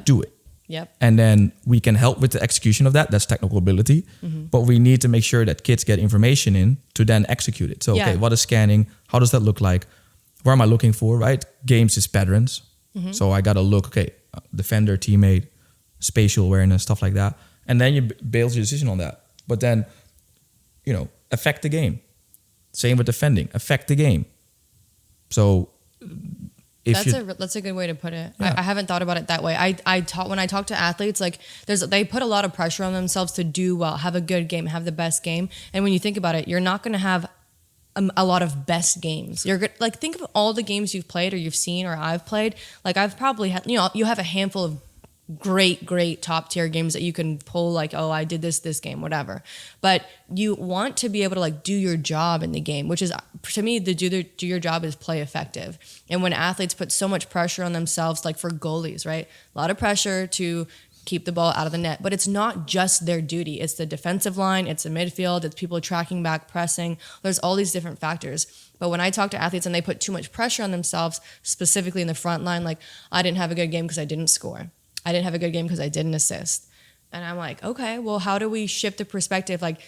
do it. Yep. And then we can help with the execution of that. That's technical ability. Mm-hmm. But we need to make sure that kids get information in to then execute it. So, okay, what is scanning? How does that look like? Where am I looking for, right? Games is patterns. Mm-hmm. So I got to look, defender, teammate, spatial awareness, stuff like that. And then you build your decision on that. But then, affect the game. Same with defending. Affect the game. So that's a good way to put it. Yeah. I haven't thought about it that way. When I talk to athletes, like they put a lot of pressure on themselves to do well, have a good game, have the best game. And when you think about it, you're not going to have a lot of best games. You're good. Like think of all the games you've played or you've seen or I've played. Like I've probably had, you have a handful of great top tier games that you can pull, like, oh, I did this game, whatever. But you want to be able to do your job in the game, which is, to me, do your job is play effective. And when athletes put so much pressure on themselves, like for goalies, right? A lot of pressure to keep the ball out of the net, but it's not just their duty. It's the defensive line, it's the midfield, it's people tracking back, pressing. There's all these different factors. But when I talk to athletes and they put too much pressure on themselves, specifically in the front line, like, I didn't have a good game because I didn't score. I didn't have a good game because I didn't assist. And I'm like, okay, well, how do we shift the perspective? Like,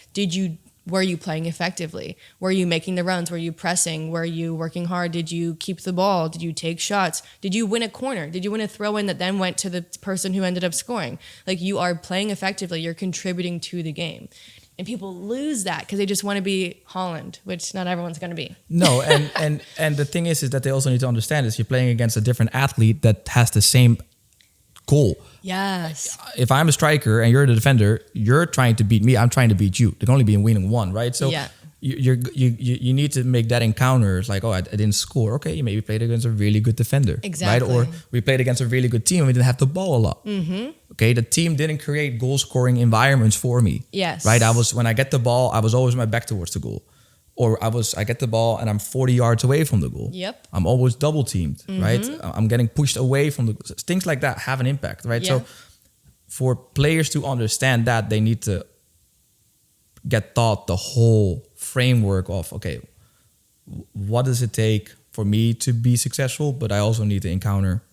were you playing effectively? Were you making the runs? Were you pressing? Were you working hard? Did you keep the ball? Did you take shots? Did you win a corner? Did you win a throw in that then went to the person who ended up scoring? Like, you are playing effectively. You're contributing to the game. And people lose that because they just want to be Holland, which not everyone's going to be. No, and the thing is that they also need to understand is you're playing against a different athlete that has the same goal. Yes. If I'm a striker and you're the defender, you're trying to beat me. I'm trying to beat you. They can only be winning one, right? So you need to make that encounter. It's like, oh, I didn't score. Okay, you maybe played against a really good defender, exactly, right? Or we played against a really good team and we didn't have the ball a lot. Mm-hmm. Okay, the team didn't create goal-scoring environments for me. Yes. Right. When I get the ball, I was always my back towards the goal. Or I get the ball and I'm 40 yards away from the goal. Yep. I'm always double teamed, right? I'm getting pushed away from the things like that have an impact, right? Yeah. So for players to understand that, they need to get taught the whole framework of, okay, what does it take for me to be successful? But I also need to encounter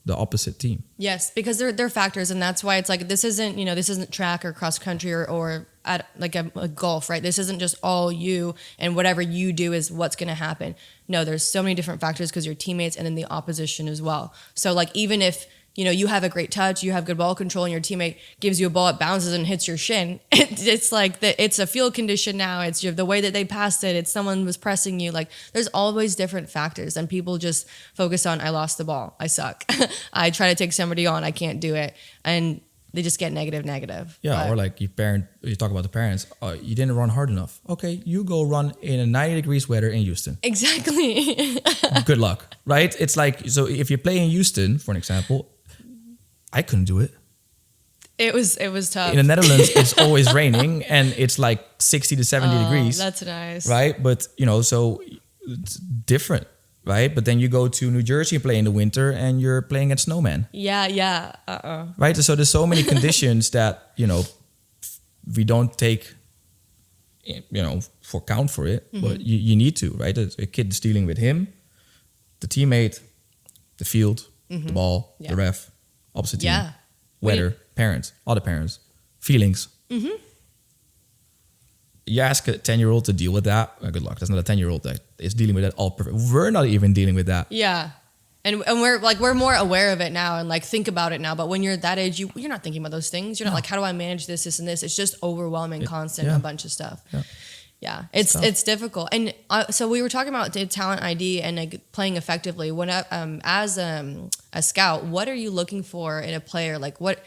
the opposite team. Yes, because they're factors, and that's why it's like this isn't track or cross country or at like a golf, right? This isn't just all you and whatever you do is what's going to happen. No, there's so many different factors because your teammates and then the opposition as well. So like even if you have a great touch, you have good ball control, and your teammate gives you a ball, it bounces and hits your shin. It's like it's a field condition now. It's the way that they passed it. It's someone was pressing you. Like there's always different factors, and people just focus on I lost the ball, I suck. I try to take somebody on, I can't do it, and they just get negative. Yeah, but, or like you talk about the parents. You didn't run hard enough. Okay, you go run in a 90 degrees weather in Houston. Exactly. Good luck, right? It's like, so if you play in Houston, for an example. I couldn't do it. It was tough. In the Netherlands, it's always raining and it's like 60 to 70 degrees. That's nice. Right? But, so it's different, right? But then you go to New Jersey and play in the winter and you're playing at snowman. Yeah. Right? So there's so many conditions that, we don't take, for account for it. Mm-hmm. But you need to, right? A kid is dealing with him, the teammate, the field, the ball, the ref. Opposite team, weather, parents, other parents, feelings. Mm-hmm. You ask a 10-year-old to deal with that. Good luck. That's not a 10-year-old that is dealing with that all perfect. We're not even dealing with that. Yeah, and we're more aware of it now and like think about it now. But when you're that age, you're not thinking about those things. You're not like, how do I manage this and this? It's just overwhelming, constant, a bunch of stuff. Yeah, it's difficult. And so we were talking about talent ID and like playing effectively. When as a scout, what are you looking for in a player? Like what,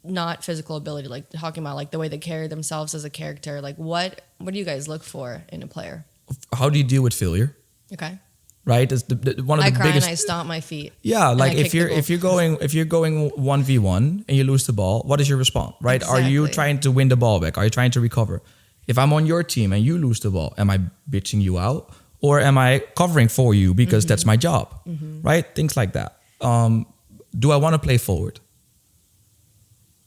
not physical ability, like talking about like the way they carry themselves as a character. Like what do you guys look for in a player? How do you deal with failure? Okay. Right, it's one of the biggest. I cry biggest. And I stomp my feet. Yeah, like if you're going 1v1 and you lose the ball, what is your response? Right? Exactly. Are you trying to win the ball back? Are you trying to recover? If I'm on your team and you lose the ball, am I bitching you out or am I covering for you because that's my job? Mm-hmm. Right? Things like that. Do I want to play forward?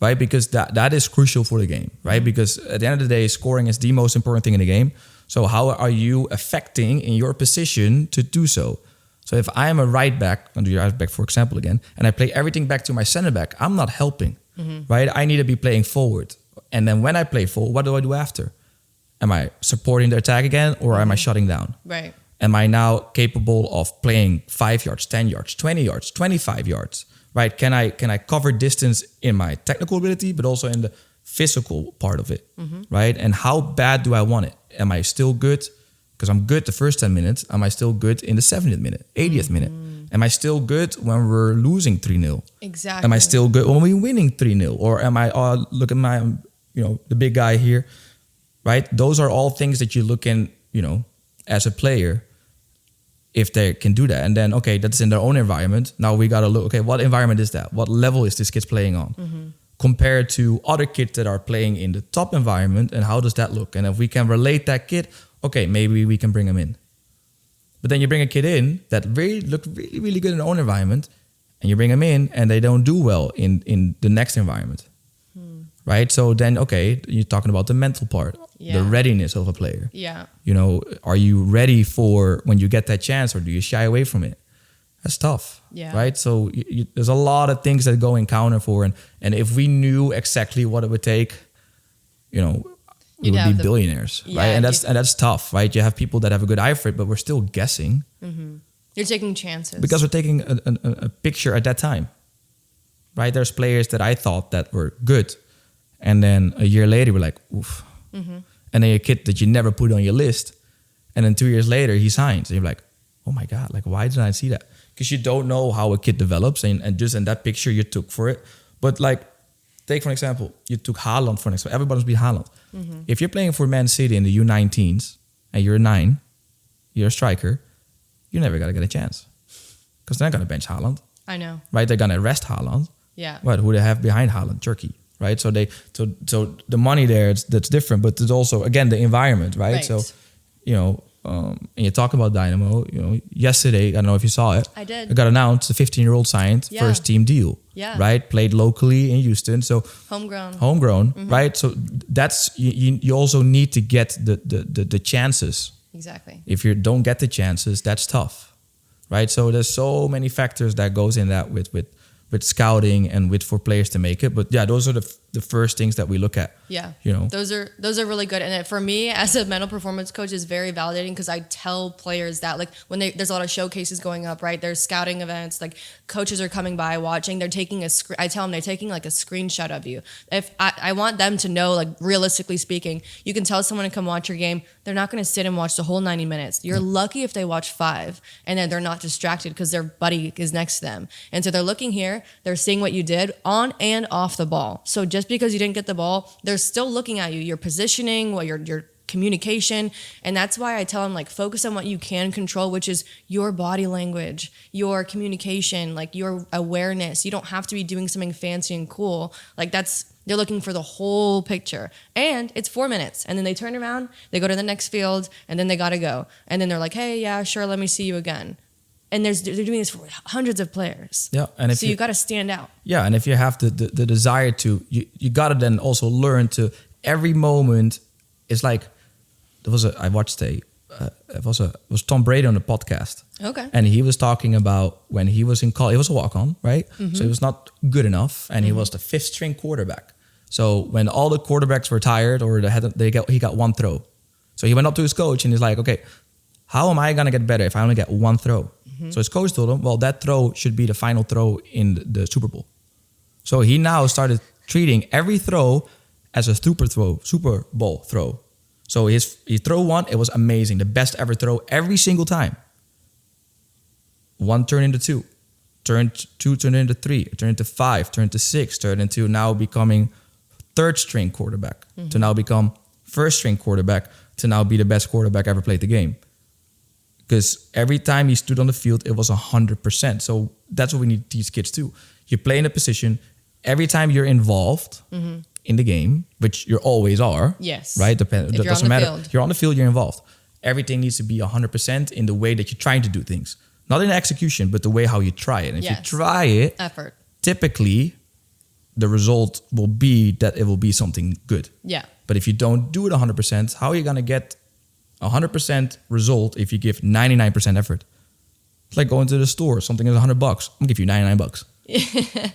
Right? Because that is crucial for the game, right? Mm-hmm. Because at the end of the day, scoring is the most important thing in the game. So how are you affecting in your position to do so? So if I am a right back, I'll do your right back for example again, and I play everything back to my center back, I'm not helping, right? I need to be playing forward. And then when I play forward, what do I do after? Am I supporting the attack again or am I shutting down? Right. Am I now capable of playing 5 yards, 10 yards, 20 yards, 25 yards? Right? Can I cover distance in my technical ability, but also in the physical part of it? Mm-hmm. Right? And how bad do I want it? Am I still good? Because I'm good the first 10 minutes. Am I still good in the 70th minute, 80th minute? Am I still good when we're losing 3-0? Exactly. Am I still good when we're winning 3-0? Or am I, look at my, the big guy here. Right? Those are all things that you look in, as a player, if they can do that. And then, okay, that's in their own environment. Now we got to look, okay, what environment is that? What level is this kid playing on? Mm-hmm. Compared to other kids that are playing in the top environment, and how does that look? And if we can relate that kid, okay, maybe we can bring him in. But then you bring a kid in that looked really, really good in their own environment, and you bring them in and they don't do well in the next environment. Right? So then, okay, you're talking about the mental part, the readiness of a player. Yeah. Are you ready for when you get that chance, or do you shy away from it? That's tough. Yeah. Right? So there's a lot of things that go in counter for, and if we knew exactly what it would take, we would be billionaires, right? And that's tough, right? You have people that have a good eye for it, but we're still guessing. Mm-hmm. You're taking chances. Because we're taking a picture at that time, right? There's players that I thought that were good, and then a year later, we're like, oof. Mm-hmm. And then a kid that you never put on your list, and then 2 years later, he signs. And you're like, oh my God, like, why didn't I see that? Because you don't know how a kid develops, and just in that picture you took for it. But like, take for an example, you took Haaland for an example. Everybody's beat Haaland. Mm-hmm. If you're playing for Man City in the U19s, and you're 9, you're a striker, you're never going to get a chance. Because they're not going to bench Haaland. I know. Right? They're going to arrest Haaland. Yeah. What? Who they have behind Haaland? Turkey. Right? So the money there, that's different. But there's also, again, the environment, right? So, and you talk about Dynamo, yesterday, I don't know if you saw it. I did. It got announced, a 15-year-old signed, first team deal. Yeah. Right? Played locally in Houston. So homegrown, right? So that's, you also need to get the chances. Exactly. If you don't get the chances, that's tough. Right? So there's so many factors that goes in that with scouting and for players to make it. But yeah, those are the first things that we look at. Yeah. Those are really good. And for me as a mental performance coach is very validating because I tell players that like when there's a lot of showcases going up, right? There's scouting events, like coaches are coming by watching, they're taking I tell them they're taking like a screenshot of you. If I want them to know, like realistically speaking, you can tell someone to come watch your game. They're not going to sit and watch the whole 90 minutes. You're lucky if they watch 5 and then they're not distracted because their buddy is next to them. And so they're looking here, they're seeing what you did on and off the ball. So just because you didn't get the ball, they're still looking at you, your positioning, what your communication. And that's why I tell them like focus on what you can control, which is your body language, your communication, like your awareness. You don't have to be doing something fancy and cool. Like they're looking for the whole picture. And it's 4 minutes. And then they turn around, they go to the next field, and then they got to go. And then they're like, hey, yeah, sure, let me see you again. And they're doing this for hundreds of players. Yeah, and so you got to stand out. Yeah, and if you have the desire to, you got to then also learn to every moment. It's like it was Tom Brady on the podcast. Okay. And he was talking about when he was in college. He was a walk-on, right? Mm-hmm. So he was not good enough, and he was the 5th string quarterback. So when all the quarterbacks were tired or he got one throw. So he went up to his coach and he's like, okay, how am I gonna get better if I only get one throw? Mm-hmm. So his coach told him, well, that throw should be the final throw in the Super Bowl. So he now started treating every throw as a Super Bowl throw. So he throw one, it was amazing, the best ever throw every single time. 1 turned into 2, 2 turned into 3, turned into 5, turned into 6, turned into now becoming 3rd string quarterback, to now become 1st string quarterback, to now be the best quarterback ever played the game. Because every time he stood on the field, it was 100%. So that's what we need to teach kids too. You play in a position, every time you're involved in the game, which you always are. Yes. Right? It doesn't matter. Field. You're on the field, you're involved. Everything needs to be 100% in the way that you're trying to do things. Not in execution, but the way how you try it. And if you try it, effort. Typically, the result will be that it will be something good. Yeah. But if you don't do it 100%, how are you going to get 100% result if you give 99% effort? It's like going to the store. Something is $100. I'm going to give you $99.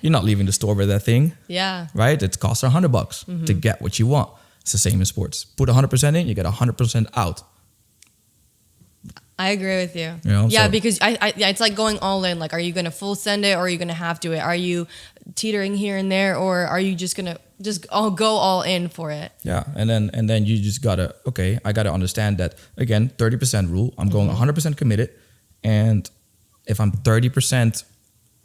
You're not leaving the store with that thing. Yeah. Right? It costs $100 to get what you want. It's the same in sports. Put 100% in, you get 100% out. I agree with you. Because it's like going all in. Like, are you going to full send it or are you going to half do it? Are you teetering here and there, or are you just going to go all in for it? Yeah, and then you just gotta I gotta understand that again, 30% rule. I'm going 100% committed, and if I'm 30%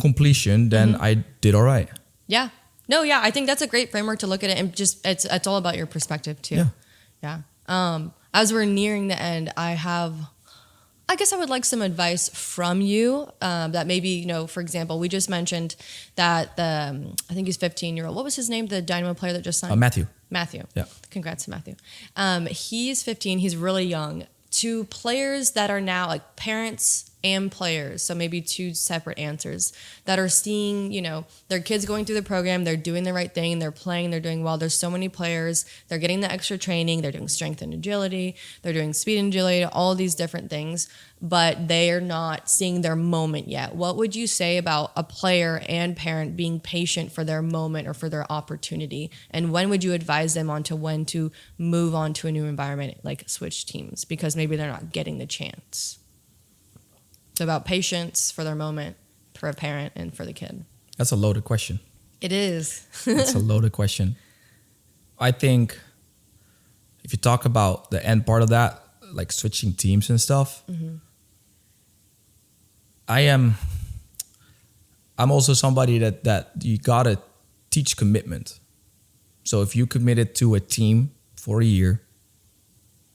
completion, then I did all right. Yeah. No. Yeah. I think that's a great framework to look at it, and just it's all about your perspective too. Yeah. As we're nearing the end, I guess I would like some advice from you that maybe, for example, we just mentioned that I think he's 15-year-old. What was his name? The Dynamo player that just signed? Matthew. Yeah. Congrats to Matthew. He's 15. He's really young. To players that are now like parents and players, so maybe 2 separate answers, that are seeing, their kids going through the program, they're doing the right thing, they're playing, they're doing well. There's so many players, they're getting the extra training, they're doing strength and agility, they're doing speed and agility, all these different things, but they're not seeing their moment yet. What would you say about a player and parent being patient for their moment or for their opportunity? And when would you advise them on to when to move on to a new environment, like switch teams, because maybe they're not getting the chance? So about patience for their moment, for a parent and for the kid. That's a loaded question. It is. It's a loaded question. I think if you talk about the end part of that, like switching teams and stuff, I'm also somebody that you gotta teach commitment. So if you committed to a team for a year,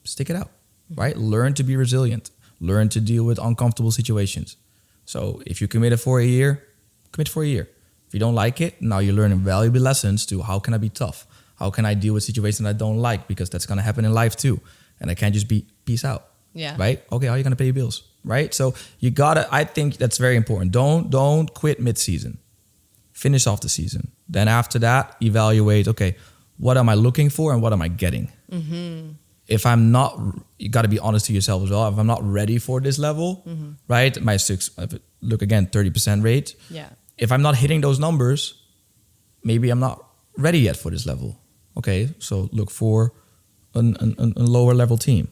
stick it out, right? Learn to be resilient. Learn to deal with uncomfortable situations. So if you committed for a year, commit for a year. If you don't like it, now you're learning valuable lessons to how can I be tough? How can I deal with situations I don't like? Because that's going to happen in life too. And I can't just be peace out. Yeah. Right? Okay, how are you going to pay your bills? Right? So you got to, I think that's very important. Don't quit mid-season. Finish off the season. Then after that, evaluate, okay, what am I looking for and what am I getting? Mm-hmm. If I'm not, you got to be honest to yourself as well. If I'm not ready for this level, right? My look again, 30% rate. Yeah. If I'm not hitting those numbers, maybe I'm not ready yet for this level. Okay, so look for a lower level team.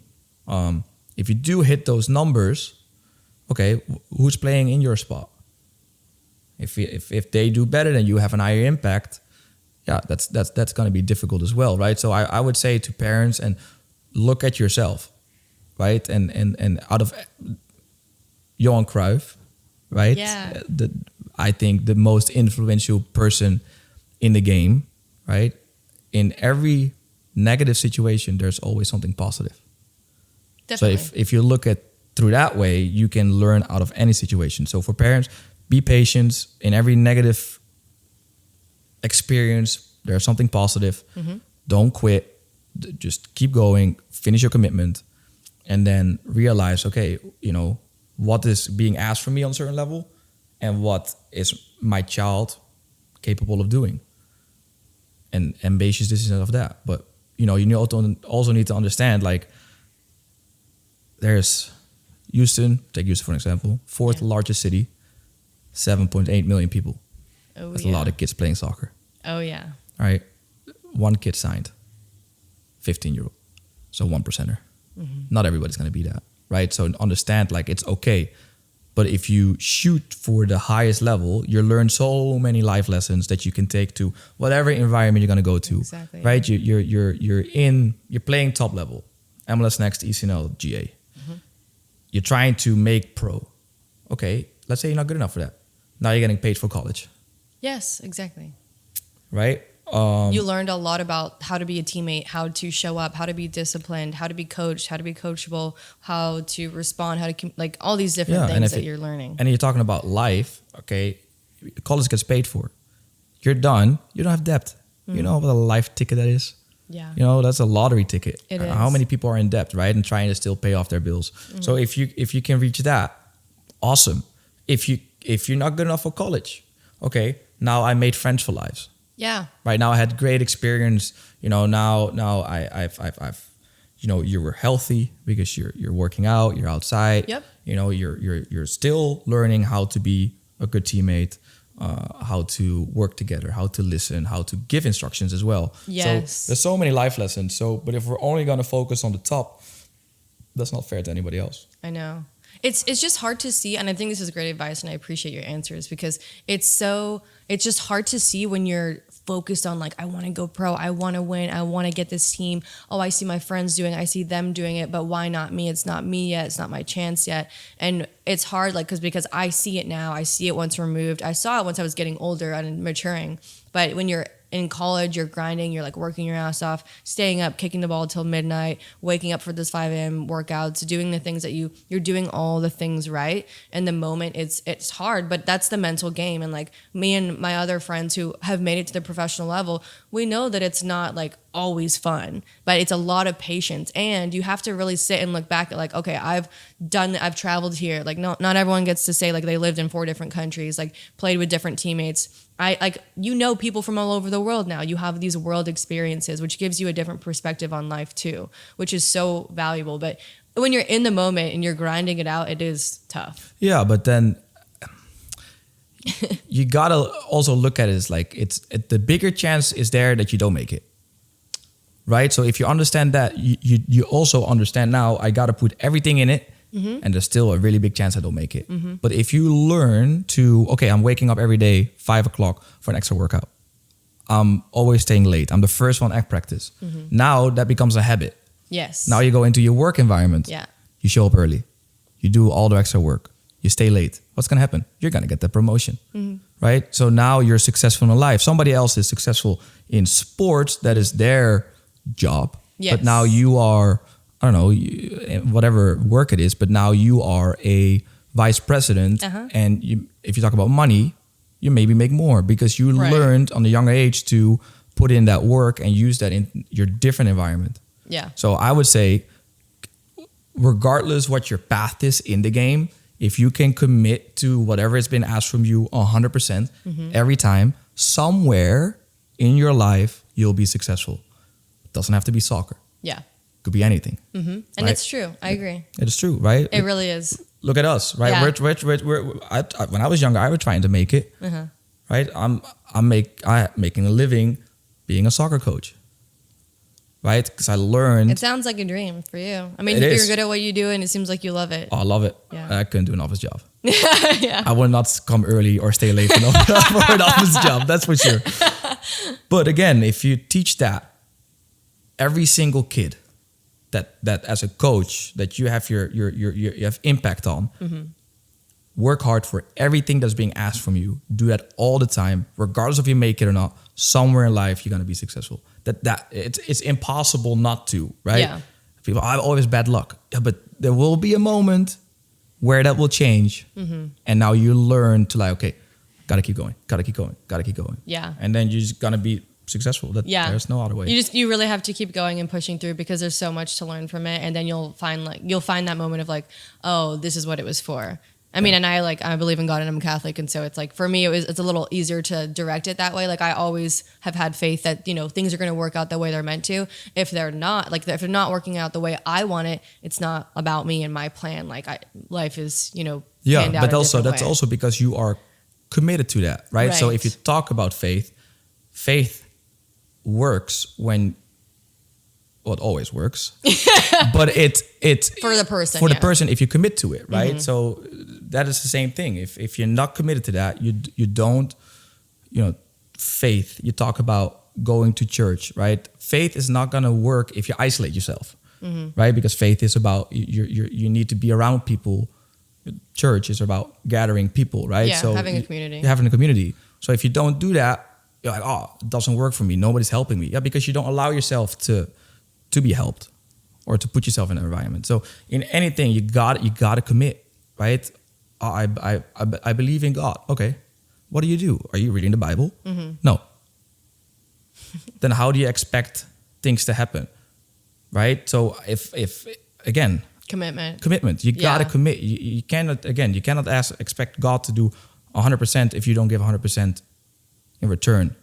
If you do hit those numbers, okay, who's playing in your spot? If they do better than you, have an higher impact, yeah, that's going to be difficult as well, right? So I would say to parents, and look at yourself, right? And out of Johan Cruyff, right? Yeah. I think the most influential person in the game, right? In every negative situation, there's always something positive. Definitely. So if you look at through that way, you can learn out of any situation. So for parents, be patient. In every negative experience, there's something positive. Mm-hmm. Don't quit. Just keep going, finish your commitment, and then realize, okay, what is being asked from me on a certain level and what is my child capable of doing, and base your decisions of that. But you also need to understand, like, there's Houston, take Houston for an example, fourth largest city, 7.8 million people. Oh, That's a lot of kids playing soccer. Oh yeah. All right, one kid signed, 15-year-old, so 1%er. Mm-hmm. Not everybody's going to be that, right? So understand, like, it's okay. But if you shoot for the highest level, you learn so many life lessons that you can take to whatever environment you're going to go to. Exactly. Right? You're playing top level, MLS Next, ECNL, GA. Mm-hmm. You're trying to make pro. Okay, let's say you're not good enough for that. Now you're getting paid for college. Yes, exactly. Right? You learned a lot about how to be a teammate, how to show up, how to be disciplined, how to be coached, how to be coachable, how to respond, how to, like, all these different things that you're learning. And you're talking about life, okay? College gets paid for. You're done. You don't have debt. Mm-hmm. You know what a life ticket that is? Yeah. That's a lottery ticket. It is. How many people are in debt, right? And trying to still pay off their bills. Mm-hmm. So if you can reach that, awesome. If you're not good enough for college, okay, now I made friends for lives. Yeah. Right now I had great experience. Now I've you were healthy because you're working out, you're outside. Yep. You're still learning how to be a good teammate, how to work together, how to listen, how to give instructions as well. Yes. So there's so many life lessons. But if we're only going to focus on the top, that's not fair to anybody else. I know. It's just hard to see, and I think this is great advice, and I appreciate your answers, because it's just hard to see when you're focused on, like, I want to go pro, I want to win, I want to get this team. Oh, I see my friends doing it, I see them doing it, but why not me? It's not me yet. It's not my chance yet. And it's hard, like, because I see it now. I see it once removed. I saw it once I was getting older and maturing. But when you're in college, you're grinding, you're like working your ass off, staying up, kicking the ball till midnight, waking up for this 5 a.m. workouts, doing the things that you're doing all the things right. In the moment, it's hard, but that's the mental game. And like me and my other friends who have made it to the professional level, we know that it's not like always fun, but it's a lot of patience. And you have to really sit and look back at, like, okay, I've traveled here. Like, not everyone gets to say like they lived in 4 different countries, like played with different teammates. People from all over the world now. You have these world experiences, which gives you a different perspective on life too, which is so valuable. But when you're in the moment and you're grinding it out, it is tough. Yeah, but then you gotta also look at it as like the bigger chance is there that you don't make it, right? So if you understand that, you also understand now I gotta put everything in it. Mm-hmm. And there's still a really big chance I don't make it. Mm-hmm. But if you learn to, okay, I'm waking up every day, 5 o'clock for an extra workout. I'm always staying late. I'm the first one at practice. Mm-hmm. Now that becomes a habit. Yes. Now you go into your work environment. Yeah. You show up early. You do all the extra work. You stay late. What's going to happen? You're going to get that promotion, right? So now you're successful in life. Somebody else is successful in sports. That is their job. Yes. But now you are... I don't know, whatever work it is, but now you are a vice president. Uh-huh. And if you talk about money, you maybe make more because you learned on a younger age to put in that work and use that in your different environment. Yeah. So I would say regardless what your path is in the game, if you can commit to whatever has been asked from you 100% every time, somewhere in your life, you'll be successful. It doesn't have to be soccer. Yeah. Could be anything. And right? it's true. I agree. It is true, right? It really is. Look at us, right? Yeah. When I was younger, I was trying to make it, right? I'm making a living being a soccer coach, right? Because I learned. It sounds like a dream for you. I mean, It you're is. good at what you do, and it seems like you love it. Oh, I love it. Yeah. I couldn't do an office job. Yeah. I would not come early or stay late for an office job. That's for sure. But again, if you teach that every single kid that as a coach that you have you have impact on, work hard for everything that's being asked from you. Do that all the time, regardless if you make it or not. Somewhere in life, you're gonna be successful. That it's impossible not to, right? Yeah. People, I have always bad luck. Yeah, but there will be a moment where that will change, and now you learn to like, okay, gotta keep going, gotta keep going, gotta keep going. Yeah. And then you're just gonna be successful. There's no other way. You really have to keep going and pushing through because there's so much to learn from it, and then you'll find that moment of like, oh, this is what it was for. I mean, and I believe in God and I'm Catholic, and so it's like for me it's a little easier to direct it that way. Like I always have had faith that things are going to work out the way they're meant to. If they're not, like if they're not working out the way I want it, it's not about me and my plan. Like life is panned out but a also different that's way. also because you are committed to that, right? So if you talk about faith works when. Well, it always works, but it's for the person. For the person, if you commit to it, right? So that is the same thing. If you're not committed to that, you don't, faith. You talk about going to church, right? Faith is not gonna work if you isolate yourself, right? Because faith is about you need to be around people. Church is about gathering people, right? Yeah, so having a community. You're having a community. So if you don't do that, you're like, oh, it doesn't work for me. Nobody's helping me. Yeah, because you don't allow yourself to be helped or to put yourself in an environment. So in anything, you got to commit, right? I believe in God. Okay. What do? Are you reading the Bible? No. Then how do you expect things to happen? Right? So if again, commitment. You got to commit. You cannot expect God to do 100% if you don't give 100% in return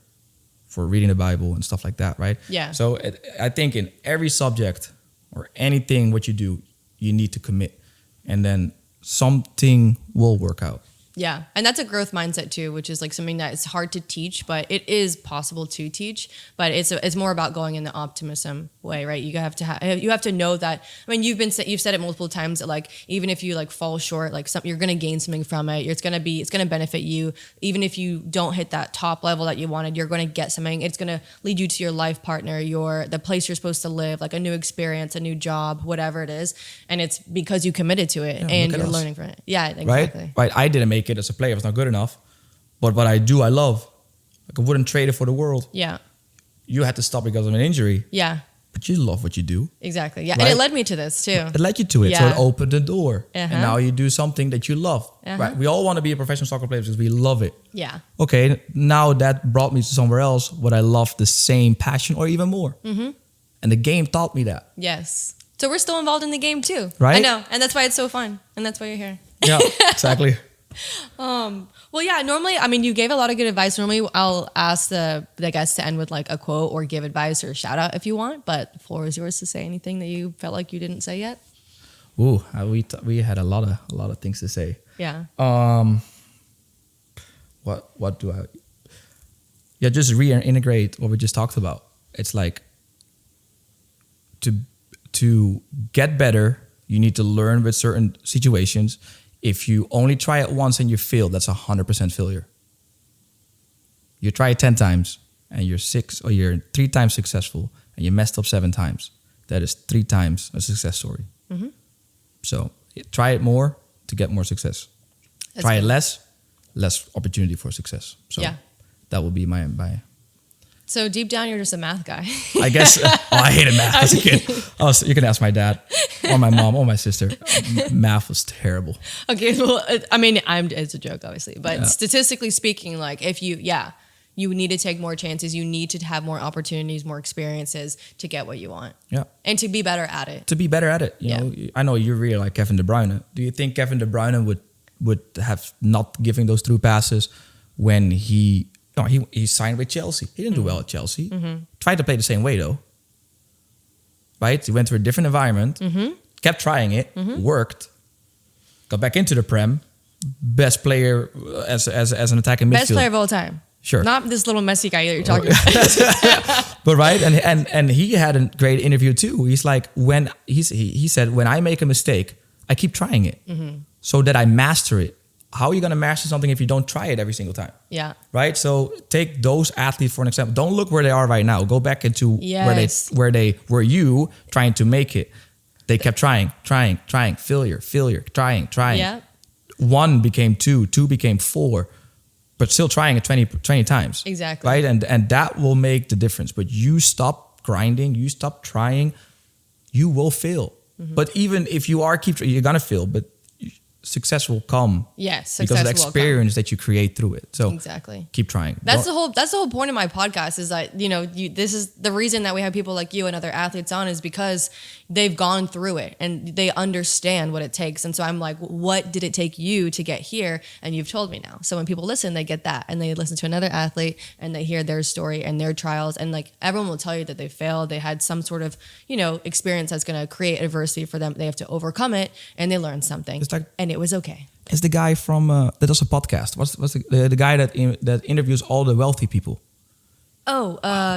for reading the Bible and stuff like that, right? Yeah. So I think in every subject or anything what you do, you need to commit, and then something will work out. Yeah, and that's a growth mindset too, which is like something that is hard to teach, but it is possible to teach. But it's more about going in the optimism way, right? You have to know that. I mean, you've said it multiple times that like even if you like fall short, like you're gonna gain something from it. It's gonna benefit you. Even if you don't hit that top level that you wanted, you're gonna get something. It's gonna lead you to your life partner, the place you're supposed to live, like a new experience, a new job, whatever it is. And it's because you committed to it and you're learning from it. Yeah, exactly. Right. I didn't make it as a player. It's not good enough. But what I do, I love. Like I wouldn't trade it for the world. Yeah. You had to stop because of an injury. Yeah. But you love what you do. Exactly. Yeah. Right? And it led me to this too. It led you to it. Yeah. So it opened the door. And now you do something that you love. Right? We all want to be a professional soccer player because we love it. Yeah. Okay. Now that brought me to somewhere else where I love the same passion or even more. And the game taught me that. Yes. So we're still involved in the game too. Right? I know. And that's why it's so fun. And that's why you're here. Yeah, exactly. Well, yeah, normally, I mean, you gave a lot of good advice. Normally, I'll ask the guests to end with like a quote or give advice or a shout out if you want, but the floor is yours to say anything that you felt like you didn't say yet. Ooh, we had a lot of things to say. Yeah. What do I? Yeah, just reintegrate what we just talked about. It's like to get better, you need to learn with certain situations. If you only try it once and you fail, that's 100% failure. You try it 10 times and you're 3 times successful and you messed up 7 times. That is 3 times a success story. So try it more to get more success. Try it less opportunity for success. So that will be my. So deep down, you're just a math guy. I guess. I hated math as a kid. You can ask my dad or my mom or my sister. Math was terrible. Okay, well, I mean, it's a joke, obviously, but statistically speaking, like if you You need to take more chances. You need to have more opportunities, more experiences to get what you want. Yeah. And to be better at it. To be better at it. You know, I know you really like Kevin De Bruyne. Do you think Kevin De Bruyne would have not giving those through passes when he signed with Chelsea? He didn't do well at Chelsea. Tried to play the same way though. Right? He went to a different environment, kept trying it, worked, got back into the Prem. Best player as an attacking midfielder. Best player of all time. Sure. Not this little messy guy that you're talking about. But right, and he had a great interview too. He's like, he said, when I make a mistake, I keep trying it so that I master it. How are you going to master something if you don't try it every single time? Yeah. Right. So take those athletes for an example. Don't look where they are right now. Go back into where they were you trying to make it. They kept trying, failure, trying. Yeah. 1 became 2, 2 became 4. But still trying it 20 times. Exactly. Right? And that will make the difference. But you stop grinding, you stop trying, you will fail. But even if you you're going to fail, but success will come. Yes, because of the experience that you create through it. So exactly, keep trying. That's the whole point of my podcast is that, this is the reason that we have people like you and other athletes on, is because they've gone through it and they understand what it takes. And so I'm like, what did it take you to get here? And you've told me now. So when people listen, they get that, and they listen to another athlete and they hear their story and their trials. And like, everyone will tell you that they failed. They had some sort of, experience that's going to create adversity for them. They have to overcome it, and they learn something. And it was okay. It's the guy from that does a podcast. What's the guy that interviews all the wealthy people? Oh,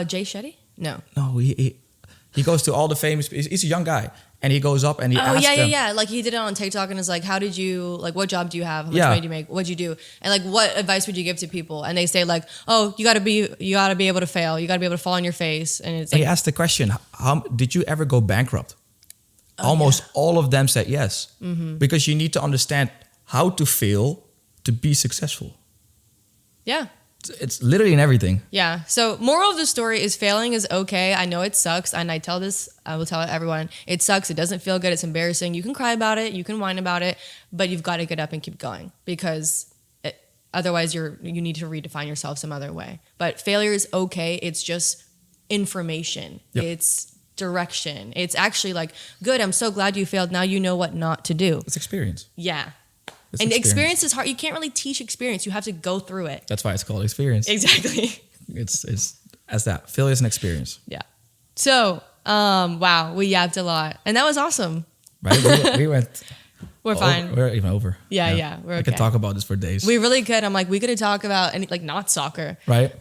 Jay Shetty? No, he goes to all the famous. He's a young guy, and he goes up and he asks them. Yeah. Like, he did it on TikTok, and it's like, how did you, like, what job do you have? How much money do you make? What'd you do? And like, what advice would you give to people? And they say like, oh, you gotta be able to fail. You gotta be able to fall on your face. And it's like, he asked the question, how did you ever go bankrupt? Almost all of them said yes, because you need to understand how to fail to be successful. Yeah. It's literally in everything. Yeah. So moral of the story is, failing is okay. I know it sucks. And I will tell everyone, it sucks. It doesn't feel good. It's embarrassing. You can cry about it. You can whine about it, but you've got to get up and keep going, because otherwise you need to redefine yourself some other way. But failure is okay. It's just information. Yep. It's direction. It's actually like, good, I'm so glad you failed. Now you know what not to do. It's experience. Yeah. And experience is hard. You can't really teach experience. You have to go through it. That's why it's called experience. Exactly. It's as that. Failure is an experience. Yeah. So, wow, we yapped a lot. And that was awesome. Right? We went... We're fine. We're even over. Yeah. We're okay. I could talk about this for days. We really could. I'm like, we could talk about not soccer. Right.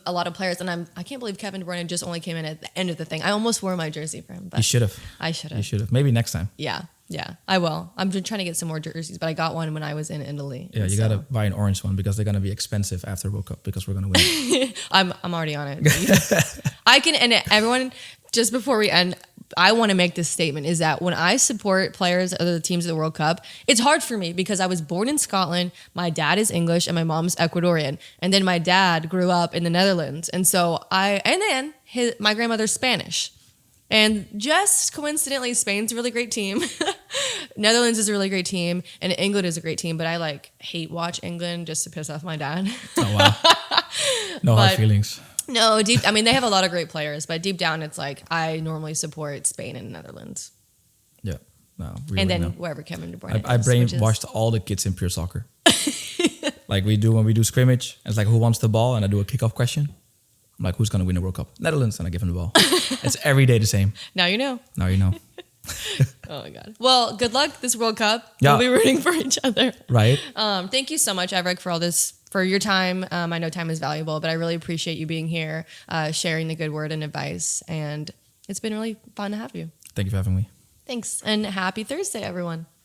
A lot of players, and I can't believe Kevin De Bruyne just only came in at the end of the thing. I almost wore my jersey for him. But you should have. I should have. You should have. Maybe next time. Yeah, I will. I'm just trying to get some more jerseys, but I got one when I was in Italy. Yeah, you got to buy an orange one, because they're going to be expensive after World Cup, because we're going to win. I'm already on it. I can, and everyone, just before we end, I want to make this statement, is that when I support players of the teams of the World Cup, it's hard for me because I was born in Scotland, my dad is English, and my mom's Ecuadorian. And then my dad grew up in the Netherlands. And so my grandmother's Spanish. And just coincidentally, Spain's a really great team. Netherlands is a really great team. And England is a great team. But I hate watch England just to piss off my dad. Oh, wow. No hard feelings. No, they have a lot of great players, but deep down it's like, I normally support Spain and Netherlands. Yeah. No, really, and then wherever Kevin De Bruyne I brainwashed all the kids in pure soccer. Like we do when we do scrimmage. It's like, who wants the ball? And I do a kickoff question. I'm like, who's going to win the World Cup? Netherlands. And I give them the ball. It's every day the same. Now you know. Oh my God. Well, good luck this World Cup. Yeah. We'll be rooting for each other. Right. Thank you so much, Everick, for all this, for your time. I know time is valuable, but I really appreciate you being here, sharing the good word and advice. And it's been really fun to have you. Thank you for having me. Thanks. And happy Thursday, everyone.